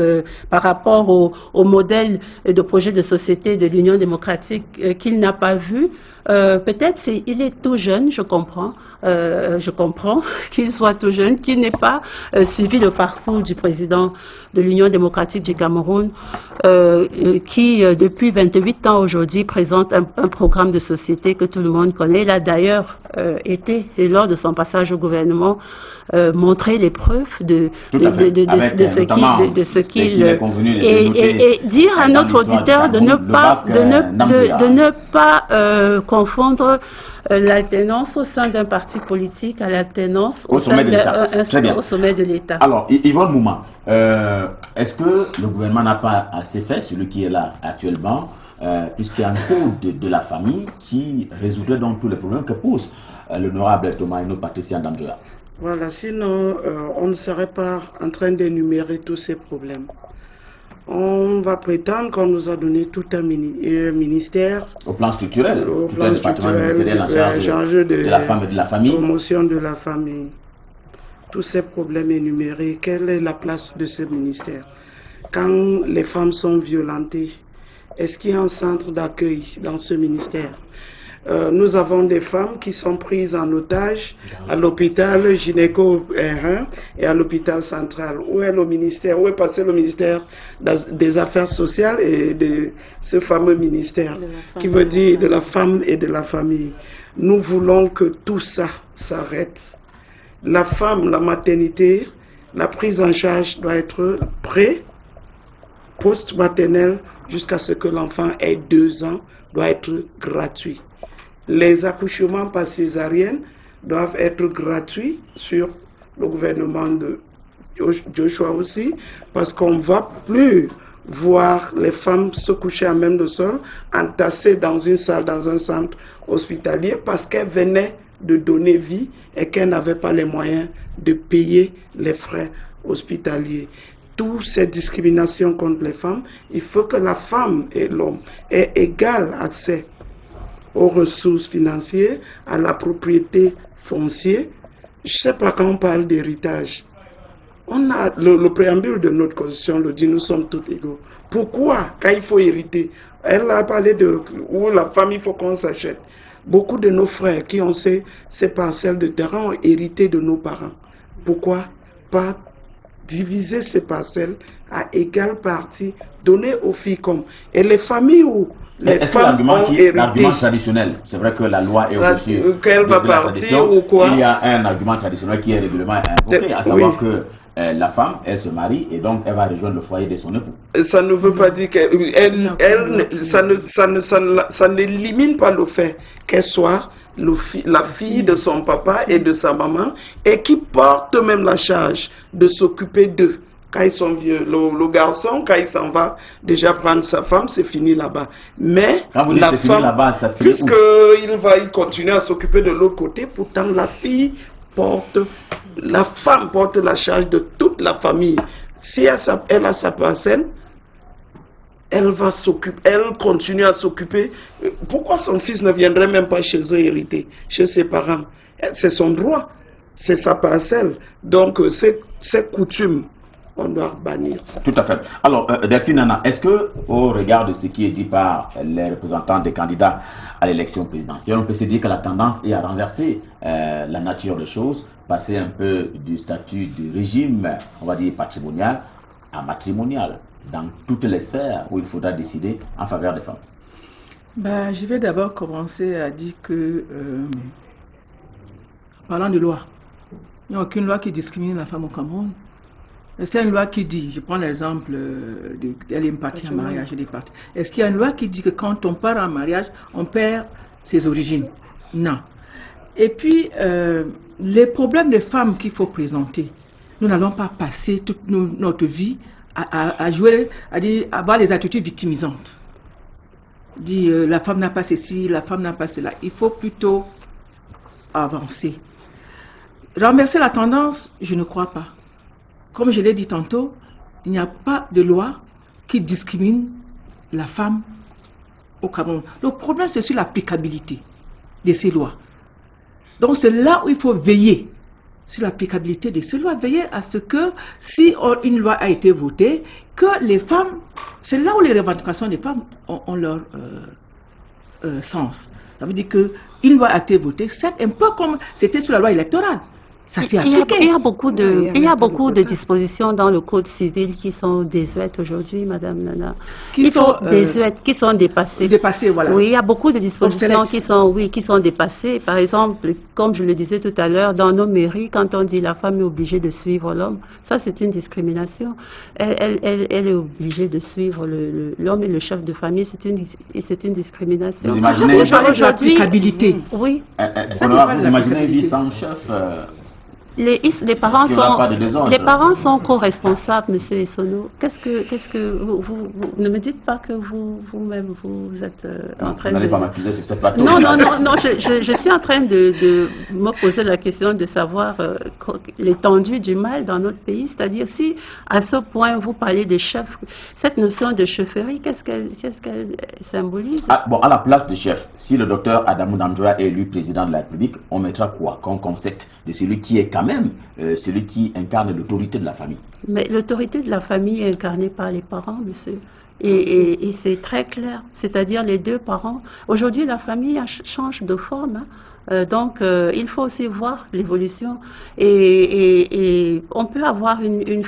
par rapport au modèle de projet de société de l'Union démocratique qu'il n'a pas vu. Peut-être il est tout jeune, je comprends qu'il soit tout jeune, qu'il n'ait pas suivi le parcours du président de l'Union démocratique du Cameroun, qui depuis 28 ans aujourd'hui présente un programme de société que tout le monde connaît. Il a d'ailleurs été, et lors de son passage au gouvernement, montrer les preuves de ce qu'il et dire à notre auditeur de ne pas confondre l'alternance au sein d'un parti politique à l'alternance au sommet de l'État. Alors, Yvonne Mouma, est-ce que le gouvernement n'a pas assez fait, celui qui est là actuellement, puisqu'il y a un code de la famille qui résoudrait donc tous les problèmes que pose l'honorable Thomas Patricia Ndamdoya? Voilà, sinon on ne serait pas en train d'énumérer tous ces problèmes. On va prétendre qu'on nous a donné tout un ministère. Au plan structurel, tout un département ministériel en charge de la femme et de la famille. Promotion de la famille. Tous ces problèmes énumérés, quelle est la place de ce ministère? Quand les femmes sont violentées, est-ce qu'il y a un centre d'accueil dans ce ministère? Nous avons des femmes qui sont prises en otage à l'hôpital gynéco et à l'hôpital central. Où est le ministère? Où est passé le ministère des Affaires sociales et de ce fameux ministère qui veut dire de la femme et de la famille? Nous voulons que tout ça s'arrête. La femme, la maternité, la prise en charge doit être post-maternelle jusqu'à ce que l'enfant ait 2 ans, doit être gratuit. Les accouchements par césarienne doivent être gratuits sur le gouvernement de Joshua aussi, parce qu'on ne va plus voir les femmes se coucher à même le sol, entassées dans une salle, dans un centre hospitalier, parce qu'elles venaient de donner vie et qu'elles n'avaient pas les moyens de payer les frais hospitaliers. Toutes ces discriminations contre les femmes, il faut que la femme et l'homme aient égal accès aux ressources financières, à la propriété foncière. Je ne sais pas, quand on parle d'héritage, on a le préambule de notre constitution le dit, nous sommes tous égaux. Pourquoi, quand il faut hériter, elle a parlé de où la femme, il faut qu'on s'achète. Beaucoup de nos frères qui ont ces parcelles de terrain ont hérité de nos parents. Pourquoi pas diviser ces parcelles à égale partie, donner aux filles comme... Et les familles où est-ce que l'argument traditionnel, c'est vrai que la loi est au-dessus qu'elle va partir ou quoi? Il y a un argument traditionnel qui est régulièrement invoqué, à savoir que la femme, elle se marie et donc elle va rejoindre le foyer de son époux. Ça ne veut pas dire ça n'élimine pas le fait qu'elle soit la fille de son papa et de sa maman et qui porte même la charge de s'occuper d'eux. Quand ils sont vieux, le garçon, quand il s'en va déjà prendre sa femme, c'est fini là-bas. Mais la femme, puisqu'il va continuer à s'occuper de l'autre côté, pourtant la femme porte la charge de toute la famille. Si elle a sa parcelle, elle va s'occuper, elle continue à s'occuper. Pourquoi son fils ne viendrait même pas chez eux hériter, chez ses parents? C'est son droit, c'est sa parcelle. Donc, ces coutumes, on doit bannir ça. Tout à fait. Alors, Delphine Nana, est-ce que, au regard de ce qui est dit par les représentants des candidats à l'élection présidentielle, on peut se dire que la tendance est à renverser la nature des choses, passer un peu du statut de régime, on va dire patrimonial, à matrimonial, dans toutes les sphères où il faudra décider en faveur des femmes? Je vais d'abord commencer à dire que, parlant de loi, il n'y a aucune loi qui discrimine la femme au Cameroun. Est-ce qu'il y a une loi qui dit, je prends l'exemple d'elle est partie en mariage, elle est partie. Est-ce qu'il y a une loi qui dit que quand on part en mariage, on perd ses origines? Non. Et puis, les problèmes des femmes qu'il faut présenter, nous n'allons pas passer toute notre vie à jouer, à avoir les attitudes victimisantes. Dire la femme n'a pas ceci, la femme n'a pas cela. Il faut plutôt avancer. Renverser la tendance, je ne crois pas. Comme je l'ai dit tantôt, il n'y a pas de loi qui discrimine la femme au Cameroun. Le problème, c'est sur l'applicabilité de ces lois. Donc, c'est là où il faut veiller sur l'applicabilité de ces lois, veiller à ce que, si une loi a été votée, que les femmes, c'est là où les revendications des femmes ont leur sens. Ça veut dire qu'une loi a été votée, c'est un peu comme c'était sur la loi électorale. Ça s'est appliqué. Il y a beaucoup de dispositions dans le Code civil qui sont désuètes aujourd'hui, Madame Nana. Qui sont dépassées. Dépassées, voilà. Oui, il y a beaucoup de dispositions qui sont dépassées. Par exemple, comme je le disais tout à l'heure, dans nos mairies, quand on dit la femme est obligée de suivre l'homme, ça c'est une discrimination. Elle est obligée de suivre l'homme et le chef de famille, c'est une discrimination. Vous imaginez l'applicabilité. Oui. Vous imaginez une vie sans chef? Les parents sont co-responsables, Monsieur Essono. Qu'est-ce que vous ne me dites pas que vous-même vous êtes en train de... Vous n'allez pas m'accuser sur ce plateau. Non, je suis en train de me poser la question de savoir l'étendue du mal dans notre pays. C'est-à-dire, si à ce point vous parlez de chef, cette notion de chefferie, qu'est-ce qu'elle symbolise? À la place de chef, si le docteur Adamou Dandoua est élu président de la République, on mettra quoi comme concept de celui qui est même celui qui incarne l'autorité de la famille? Mais l'autorité de la famille est incarnée par les parents, monsieur. Et c'est très clair. C'est-à-dire les deux parents. Aujourd'hui, la famille change de forme. Donc, il faut aussi voir l'évolution. Et on peut avoir une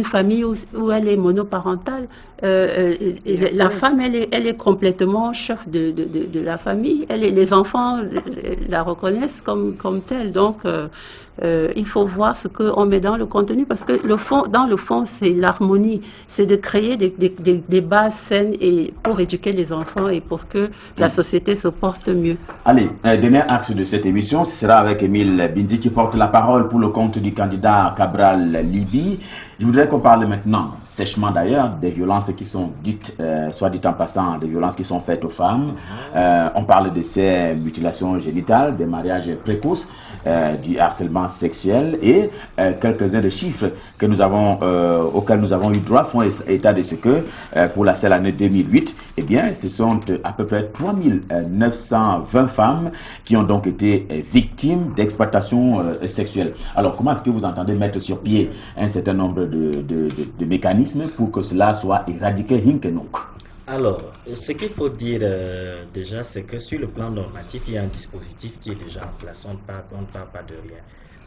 famille où elle est monoparentale. La femme, elle est complètement chef de la famille. Les enfants la reconnaissent comme telle. Donc, il faut voir ce qu'on met dans le contenu, parce que dans le fond, c'est l'harmonie. C'est de créer des bases saines pour éduquer les enfants et pour que la société se porte mieux. Allez, dernier axe de cette émission, ce sera avec Émile Bindi qui porte la parole pour le compte du candidat Cabral Libi. Je voudrais qu'on parle maintenant, sèchement d'ailleurs, des violences qui sont dites, soit dites en passant, des violences qui sont faites aux femmes. On parle de ces mutilations génitales, des mariages précoces, du harcèlement sexuel et quelques-uns des chiffres que nous avons, auxquels nous avons eu droit font état de ce que pour la seule année 2008, eh bien, ce sont à peu près 3920 femmes qui ont donc été victimes d'exploitation sexuelle. Alors, comment est-ce que vous entendez mettre sur pied un certain nombre de mécanismes pour que cela soit éradiqué? Alors, ce qu'il faut dire déjà, c'est que sur le plan normatif, il y a un dispositif qui est déjà en place, on ne parle pas de rien.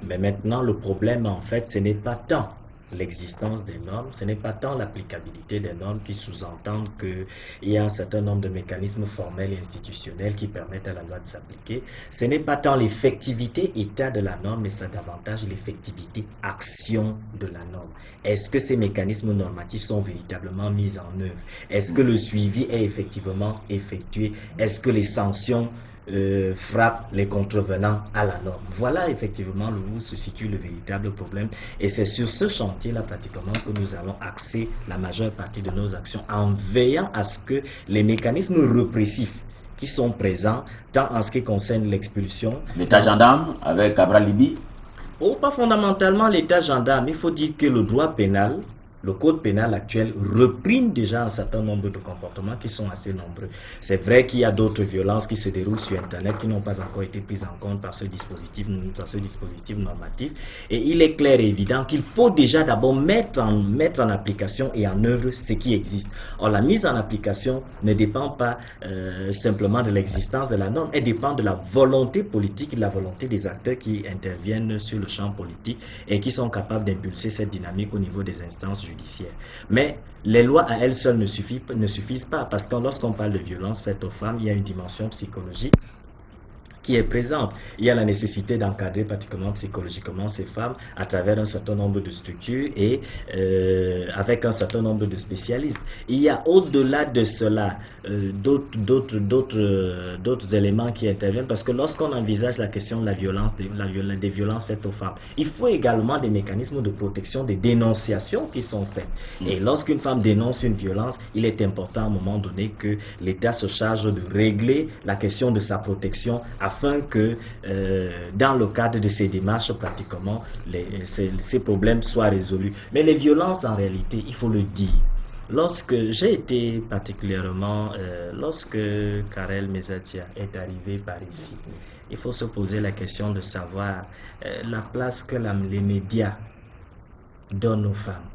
Mais maintenant, le problème, en fait, ce n'est pas tant l'existence des normes, ce n'est pas tant l'applicabilité des normes qui sous-entendent qu'il y a un certain nombre de mécanismes formels et institutionnels qui permettent à la loi de s'appliquer. Ce n'est pas tant l'effectivité état de la norme, mais c'est davantage l'effectivité action de la norme. Est-ce que ces mécanismes normatifs sont véritablement mis en œuvre? Est-ce que le suivi est effectivement effectué? Est-ce que les sanctions frappe les contrevenants à la norme? Voilà effectivement où se situe le véritable problème, et c'est sur ce chantier-là pratiquement que nous allons axer la majeure partie de nos actions, en veillant à ce que les mécanismes répressifs qui sont présents, tant en ce qui concerne l'expulsion... L'état gendarme avec Cabral Libi? Pas fondamentalement l'état gendarme. Il faut dire que le droit pénal le code pénal actuel réprime déjà un certain nombre de comportements qui sont assez nombreux. C'est vrai qu'il y a d'autres violences qui se déroulent sur Internet qui n'ont pas encore été prises en compte par ce dispositif normatif. Et il est clair et évident qu'il faut déjà d'abord mettre en application et en œuvre ce qui existe. Or, la mise en application ne dépend pas simplement de l'existence de la norme, elle dépend de la volonté politique, de la volonté des acteurs qui interviennent sur le champ politique et qui sont capables d'impulser cette dynamique au niveau des instances judiciaires. Mais les lois à elles seules ne suffisent pas, parce que lorsqu'on parle de violence faite aux femmes, il y a une dimension psychologique qui est présente. Il y a la nécessité d'encadrer particulièrement psychologiquement ces femmes à travers un certain nombre de structures et avec un certain nombre de spécialistes. Il y a au-delà de cela d'autres éléments qui interviennent, parce que lorsqu'on envisage la question de la violence, des violences faites aux femmes, il faut également des mécanismes de protection, des dénonciations qui sont faites. Et lorsqu'une femme dénonce une violence, il est important à un moment donné que l'État se charge de régler la question de sa protection afin que dans le cadre de ces démarches, pratiquement, ces problèmes soient résolus. Mais les violences, en réalité, il faut le dire. Lorsque j'ai été particulièrement, lorsque Karel Mezatia est arrivé par ici, il faut se poser la question de savoir la place que les médias donnent aux femmes.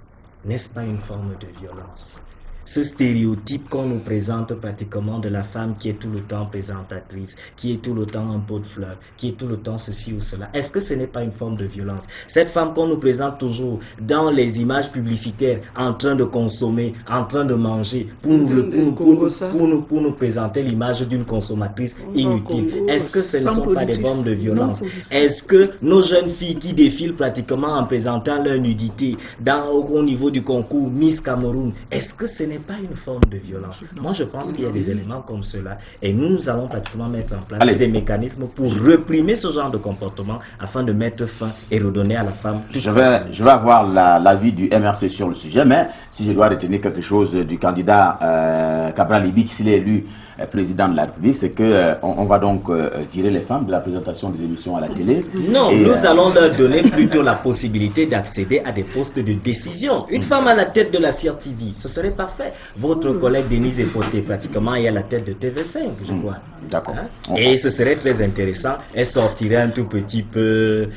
N'est-ce pas une forme de violence? Ce stéréotype qu'on nous présente pratiquement de la femme qui est tout le temps présentatrice, qui est tout le temps en pot de fleurs, qui est tout le temps ceci ou cela, est-ce que ce n'est pas une forme de violence? Cette femme qu'on nous présente toujours dans les images publicitaires en train de consommer, en train de manger, pour nous présenter l'image d'une consommatrice inutile, est-ce que ce ne sont pas des formes de violence? Est-ce que nos jeunes filles qui défilent pratiquement en présentant leur nudité au niveau du concours Miss Cameroun, est-ce que ce n'est pas une forme de violence? Moi, je pense qu'il y a des éléments comme cela et nous allons pratiquement mettre en place des mécanismes pour réprimer ce genre de comportement afin de mettre fin et redonner à la femme. Je vais avoir l'avis du MRC sur le sujet, mais si je dois retenir quelque chose du candidat Cabral Libik, s'il est élu président de la République, c'est qu'on va donc virer les femmes de la présentation des émissions à la télé. Non, nous allons leur donner plutôt la possibilité d'accéder à des postes de décision. Une femme à la tête de la CRTV, ce serait parfait. Votre collègue Denise Epoté, pratiquement, est à la tête de TV5, je crois. D'accord. Et ce serait très intéressant. Elle sortirait un tout petit peu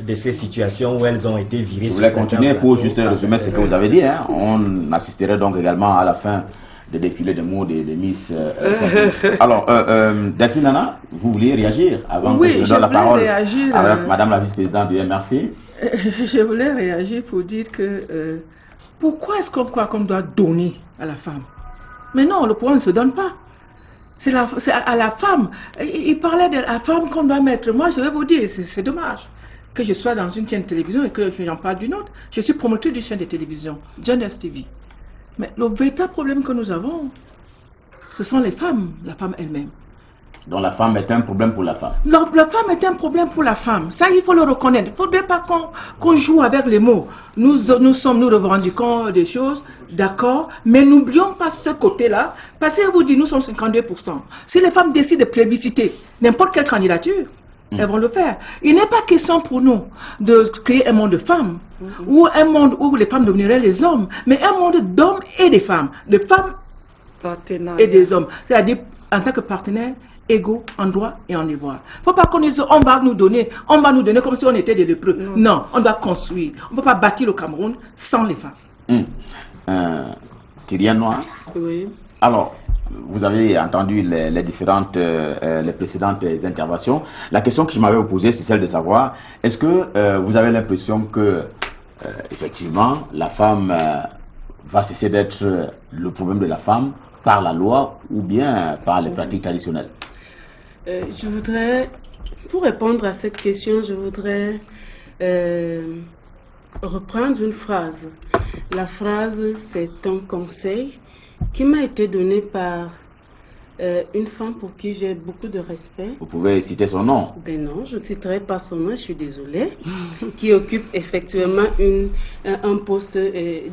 de ces situations où elles ont été virées. Je voulais continuer pour juste résumer ce que vous avez dit. On assisterait donc également à la fin des défilés de mots des Miss. Alors, Delphine Nana, vous vouliez réagir avant que je donne la parole à Madame la vice-présidente du MRC? Je voulais réagir pour dire que pourquoi est-ce qu'on croit qu'on doit donner à la femme? Mais non, le pouvoir ne se donne pas. C'est à la femme. Il parlait de la femme qu'on doit mettre. Moi, je vais vous dire, c'est dommage que je sois dans une chaîne de télévision et que j'en parle d'une autre. Je suis promotrice d'une chaîne de télévision, Genders TV. Mais le véritable problème que nous avons, ce sont les femmes, la femme elle-même. Donc la femme est un problème pour la femme. La femme est un problème pour la femme. Ça, il faut le reconnaître. Il ne faudrait pas qu'on joue avec les mots. Nous revendiquons des choses, d'accord, mais n'oublions pas ce côté-là, parce que vous dites, nous sommes 52%. Si les femmes décident de plébisciter n'importe quelle candidature, elles vont le faire. Il n'est pas question pour nous de créer un monde de femmes, ou un monde où les femmes deviendraient les hommes, mais un monde d'hommes et de femmes et des hommes. C'est-à-dire, en tant que partenaires, égaux en droit et en devoir. Il ne faut pas qu'on dise on va nous donner comme si on était des lépreux. Non, on doit construire. On ne peut pas bâtir le Cameroun sans les femmes. Thierry Noir. Oui. Alors, vous avez entendu les précédentes interventions. La question que je m'avais posée, c'est celle de savoir, est-ce que vous avez l'impression que, effectivement, la femme va cesser d'être le problème de la femme par la loi ou bien par les pratiques traditionnelles? Je voudrais, pour répondre à cette question, je voudrais reprendre une phrase. La phrase, c'est un conseil qui m'a été donné par une femme pour qui j'ai beaucoup de respect. Vous pouvez citer son nom? Ben non, je ne citerai pas son nom, je suis désolée. Qui occupe effectivement un poste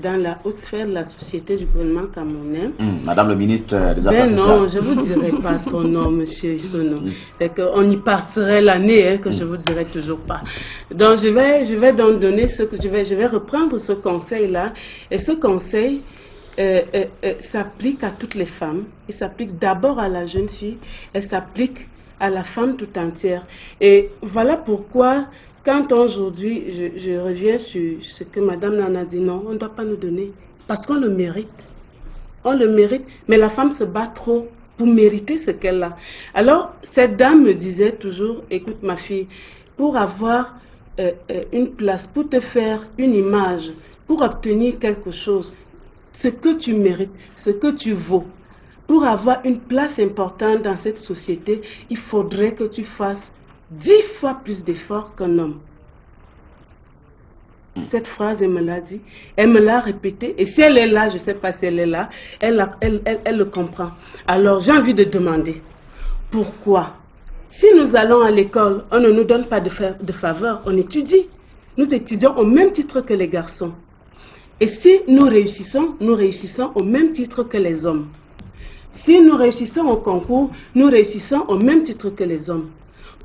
dans la haute sphère de la société du gouvernement camerounais. Madame le ministre des Affaires sociales. Non, je ne vous dirai pas son nom, monsieur Issono. On y passerait l'année que je ne vous dirai toujours pas. Donc je vais donc donner je vais reprendre ce conseil-là. Et ce conseil s'applique à toutes les femmes. Il s'applique d'abord à la jeune fille. Elle s'applique à la femme tout entière. Et voilà pourquoi, quand aujourd'hui, je reviens sur ce que Madame Nana dit, non, on ne doit pas nous donner. Parce qu'on le mérite. On le mérite. Mais la femme se bat trop pour mériter ce qu'elle a. Alors, cette dame me disait toujours, écoute ma fille, pour avoir une place, pour te faire une image, pour obtenir quelque chose, ce que tu mérites, ce que tu vaux, pour avoir une place importante dans cette société, il faudrait que tu fasses 10 fois plus d'efforts qu'un homme. Cette phrase, elle me l'a dit, elle me l'a répétée, et si elle est là, je ne sais pas si elle est là, elle le comprend. Alors j'ai envie de demander, pourquoi? Si nous allons à l'école, on ne nous donne pas de faveur, on étudie. Nous étudions au même titre que les garçons. Et si nous réussissons au même titre que les hommes. Si nous réussissons au concours, nous réussissons au même titre que les hommes.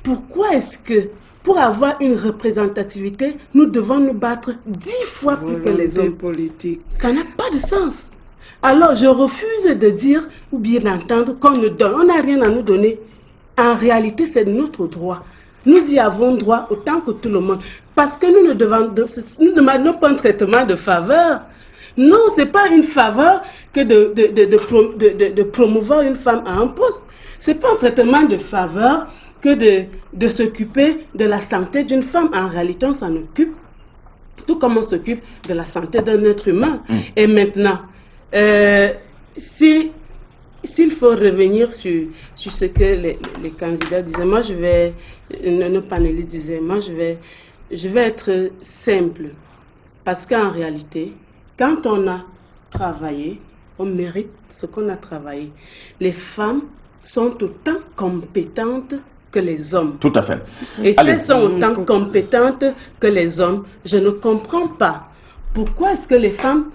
Pourquoi est-ce que, pour avoir une représentativité, nous devons nous battre 10 fois plus que les hommes? Politique. Ça n'a pas de sens. Alors, je refuse de dire ou bien d'entendre qu'on nous donne. On n'a rien à nous donner. En réalité, c'est notre droit. Nous y avons droit autant que tout le monde. Parce que nous ne demandons pas un traitement de faveur. Non, ce n'est pas une faveur que de promouvoir une femme à un poste. Ce n'est pas un traitement de faveur que de s'occuper de la santé d'une femme. En réalité, on s'en occupe, tout comme on s'occupe de la santé d'un être humain. Et maintenant, s'il faut revenir sur ce que les candidats disaient, moi je vais, nos panélistes disaient, moi je vais être simple. Parce qu'en réalité, quand on a travaillé, on mérite ce qu'on a travaillé. Les femmes sont autant compétentes que les hommes. Tout à fait. Et si elles sont autant compétentes que les hommes, je ne comprends pas pourquoi est-ce que les femmes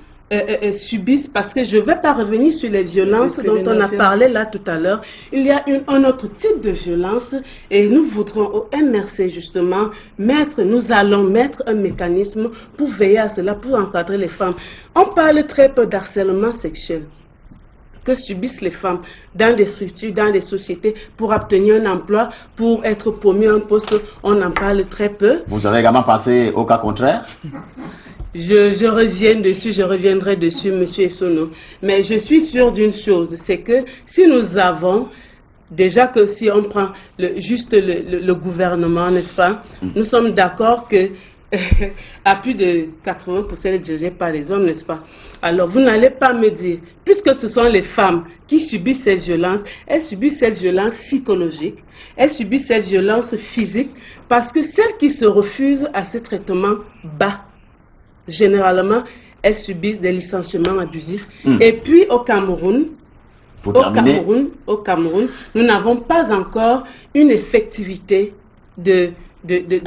subissent, parce que je ne vais pas revenir sur les violences dont on a parlé là tout à l'heure. Il y a un autre type de violence et nous voudrons au MRC justement nous allons mettre un mécanisme pour veiller à cela, pour encadrer les femmes. On parle très peu d'harcèlement sexuel que subissent les femmes dans des structures, dans des sociétés, pour obtenir un emploi, pour être promu à un poste. On en parle très peu. Vous avez également pensé au cas contraire? Je reviendrai dessus, monsieur Essono. Mais je suis sûre d'une chose, c'est que si nous avons, déjà que si on prend le gouvernement, n'est-ce pas, nous sommes d'accord que à plus de 80% est dirigé par les hommes, n'est-ce pas? Alors, vous n'allez pas me dire, puisque ce sont les femmes qui subissent ces violences, elles subissent ces violences psychologiques, elles subissent ces violences physiques, parce que celles qui se refusent à ces traitements bas, généralement, elles subissent des licenciements abusifs. Et puis, au Cameroun, nous n'avons pas encore une effectivité de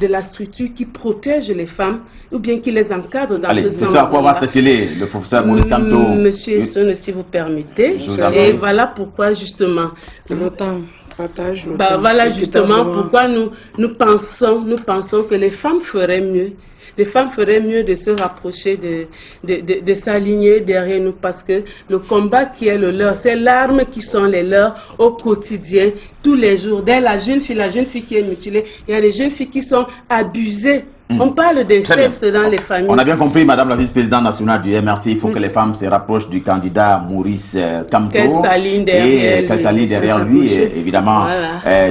la structure qui protège les femmes ou bien qui les encadre dans ce sens. C'est à quoi va s'atteler le professeur Maurice Kamto. Monsieur Essono, si vous permettez. Et voilà pourquoi justement. Voilà justement pourquoi nous pensons que les femmes feraient mieux. Les femmes feraient mieux de se rapprocher, de s'aligner derrière nous, parce que le combat qui est le leur, c'est l'arme qui sont les leurs au quotidien, tous les jours. Dès la jeune fille qui est mutilée, il y a des jeunes filles qui sont abusées. On parle d'inceste dans les familles. On a bien compris, Madame la vice-présidente nationale du MRC, il faut que les femmes se rapprochent du candidat Maurice Kamto. Qu'elles s'alignent derrière lui. Et évidemment,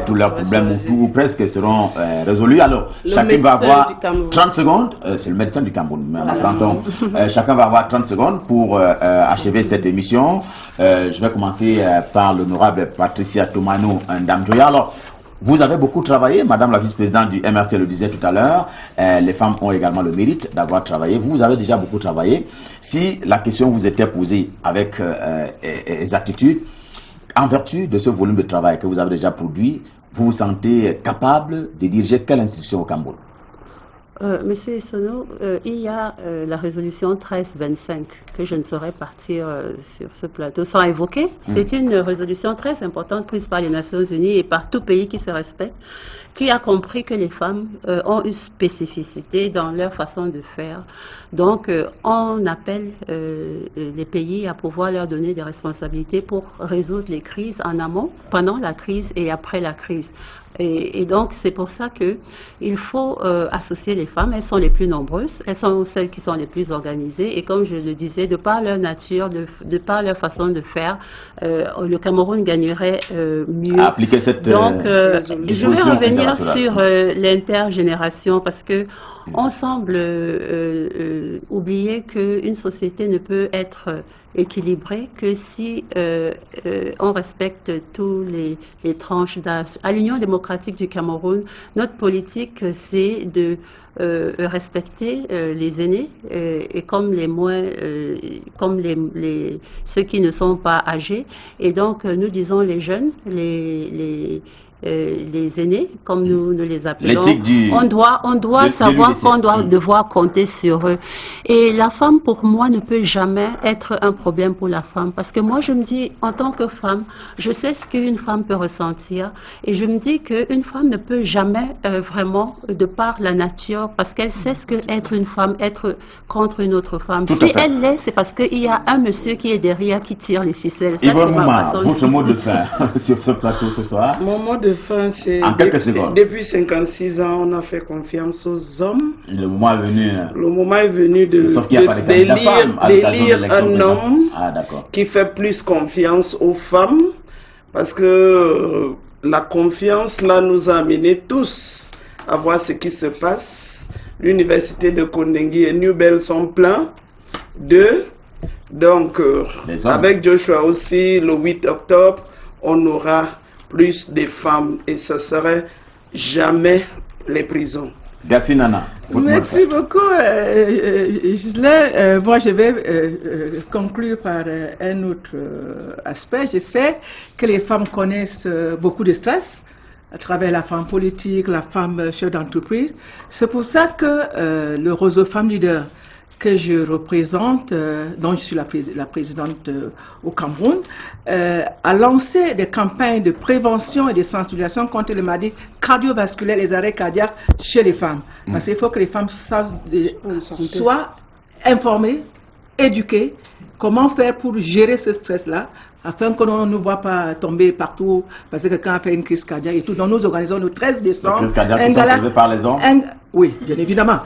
tous leurs problèmes, ou presque, seront résolus. Alors, chacun va avoir 30 secondes. C'est le médecin du Cameroun, mais en apprendant. Chacun va avoir 30 secondes pour achever cette émission. Je vais commencer par l'honorable Patricia Tomano Ndamjoya. Alors, vous avez beaucoup travaillé, Madame la vice-présidente du MRC le disait tout à l'heure, les femmes ont également le mérite d'avoir travaillé. Vous avez déjà beaucoup travaillé. Si la question vous était posée avec exactitude, En vertu de ce volume de travail que vous avez déjà produit, vous vous sentez capable de diriger quelle institution au Cameroun? Monsieur Essono, il y a la résolution 1325 que je ne saurais partir sur ce plateau sans évoquer. C'est une résolution très importante prise par les Nations Unies et par tout pays qui se respecte, qui a compris que les femmes ont une spécificité dans leur façon de faire. Donc, on appelle les pays à pouvoir leur donner des responsabilités pour résoudre les crises en amont, pendant la crise et après la crise. Et donc, c'est pour ça qu'il faut associer les femmes. Elles sont les plus nombreuses, elles sont celles qui sont les plus organisées. Et comme je le disais, de par leur nature, de par leur façon de faire, le Cameroun gagnerait mieux. À appliquer cette donc, je vais revenir sur l'intergénération parce que on semble oublier qu'une société ne peut être équilibrée que si on respecte tous les tranches d'âge. À l'Union démocratique du Cameroun, notre politique, c'est de respecter les aînés et comme les moins, comme ceux qui ne sont pas âgés. Et donc, nous disons les jeunes, les aînés, comme nous les appelons, on doit savoir qu'on doit devoir compter sur eux. Et la femme, pour moi, ne peut jamais être un problème pour la femme. Parce que moi, je me dis, en tant que femme, je sais ce qu'une femme peut ressentir. Et je me dis qu'une femme ne peut jamais vraiment, de par la nature, parce qu'elle sait ce qu'être une femme, être contre une autre femme. Si elle l'est, c'est parce qu'il y a un monsieur qui est derrière, qui tire les ficelles. Ça, c'est ma façon. Votre mot de fin sur ce plateau ce soir? Mon mot de fin, c'est depuis 56 ans, on a fait confiance aux hommes. Le moment est venu. Le moment est venu d'élire un homme qui fait plus confiance aux femmes, parce que la confiance là nous a amenés tous à voir ce qui se passe. L'université de Kondengui et Newbel sont pleins donc avec Joshua aussi, le 8 octobre, on aura plus de femmes et ce serait jamais les prisons. Gafinana. Merci beaucoup, Ghislain. Moi, je vais conclure par un autre aspect. Je sais que les femmes connaissent beaucoup de stress à travers la femme politique, la femme chef d'entreprise. C'est pour ça que le réseau Femmes Leaders que je représente, dont je suis la présidente au Cameroun, a lancé des campagnes de prévention et de sensibilisation contre les maladies cardiovasculaires, les arrêts cardiaques chez les femmes. Parce qu'il faut que les femmes soient informées, éduquées, comment faire pour gérer ce stress-là, afin que l'on ne voit pas tomber partout, parce que quand on fait une crise cardiaque et tout, donc nous organisons le 13 décembre... Les crises cardiaques sont causées par les hommes? Oui, bien évidemment.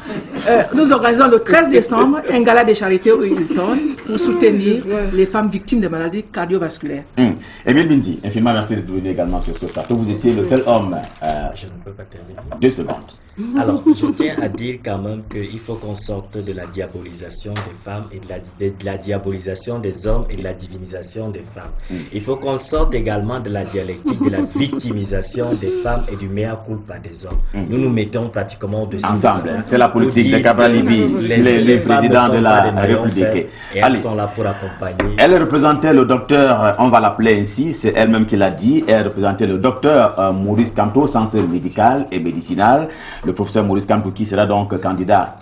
Nous organisons le 13 décembre un gala de charité au Hilton pour soutenir les femmes victimes de maladies cardiovasculaires. Émile Bindi, infiniment merci d'être venu également sur ce plateau. Vous étiez le seul homme. Je ne peux pas terminer. 2 secondes. Alors, je tiens à dire quand même qu'il faut qu'on sorte de la diabolisation des femmes et de la diabolisation des hommes et de la divinisation des femmes. Il faut qu'on sorte également de la dialectique de la victimisation des femmes et du mea culpa des hommes. Nous nous mettons pratiquement dessus. Ensemble, c'est la politique de Cabral Libye, les présidents de la République. Et elles sont là pour accompagner. Elle représentait le docteur, on va l'appeler ainsi, c'est elle-même qui l'a dit, elle représentait le docteur Maurice Kamto, censeur médical et médicinal. Le professeur Maurice Kamto qui sera donc candidat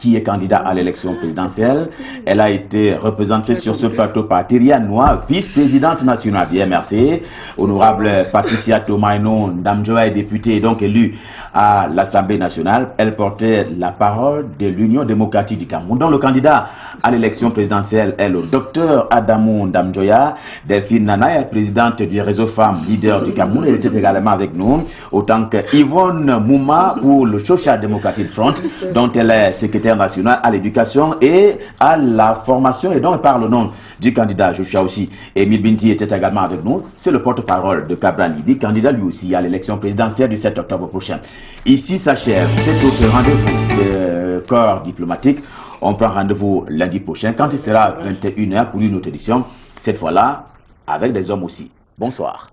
à l'élection présidentielle. Elle a été représentée sur ce plateau par Thierry Noa, vice-présidente nationale du MRC, honorable Patricia Tomaino Ndamjoa est députée donc élue à l'Assemblée nationale. Elle portait la parole de l'Union démocratique du Cameroun, dont le candidat à l'élection présidentielle est le docteur Adamou Ndamjoya. Delphine Nana est présidente du réseau Femmes Leaders du Cameroun. Elle était également avec nous, autant que Yvonne Mouma pour le Social Democratic Front, dont elle est secrétaire nationale à l'éducation et à la formation, et donc elle parle au nom du candidat Joshua aussi. Émile Binti était également avec nous, c'est le porte-parole de Cabral Libye, candidat lui aussi à l'élection présidentielle du 7 octobre prochain. Ici s'achève cet autre rendez-vous de corps diplomatique. On prend rendez-vous lundi prochain quand il sera 21h pour une autre édition, cette fois-là avec des hommes aussi. Bonsoir.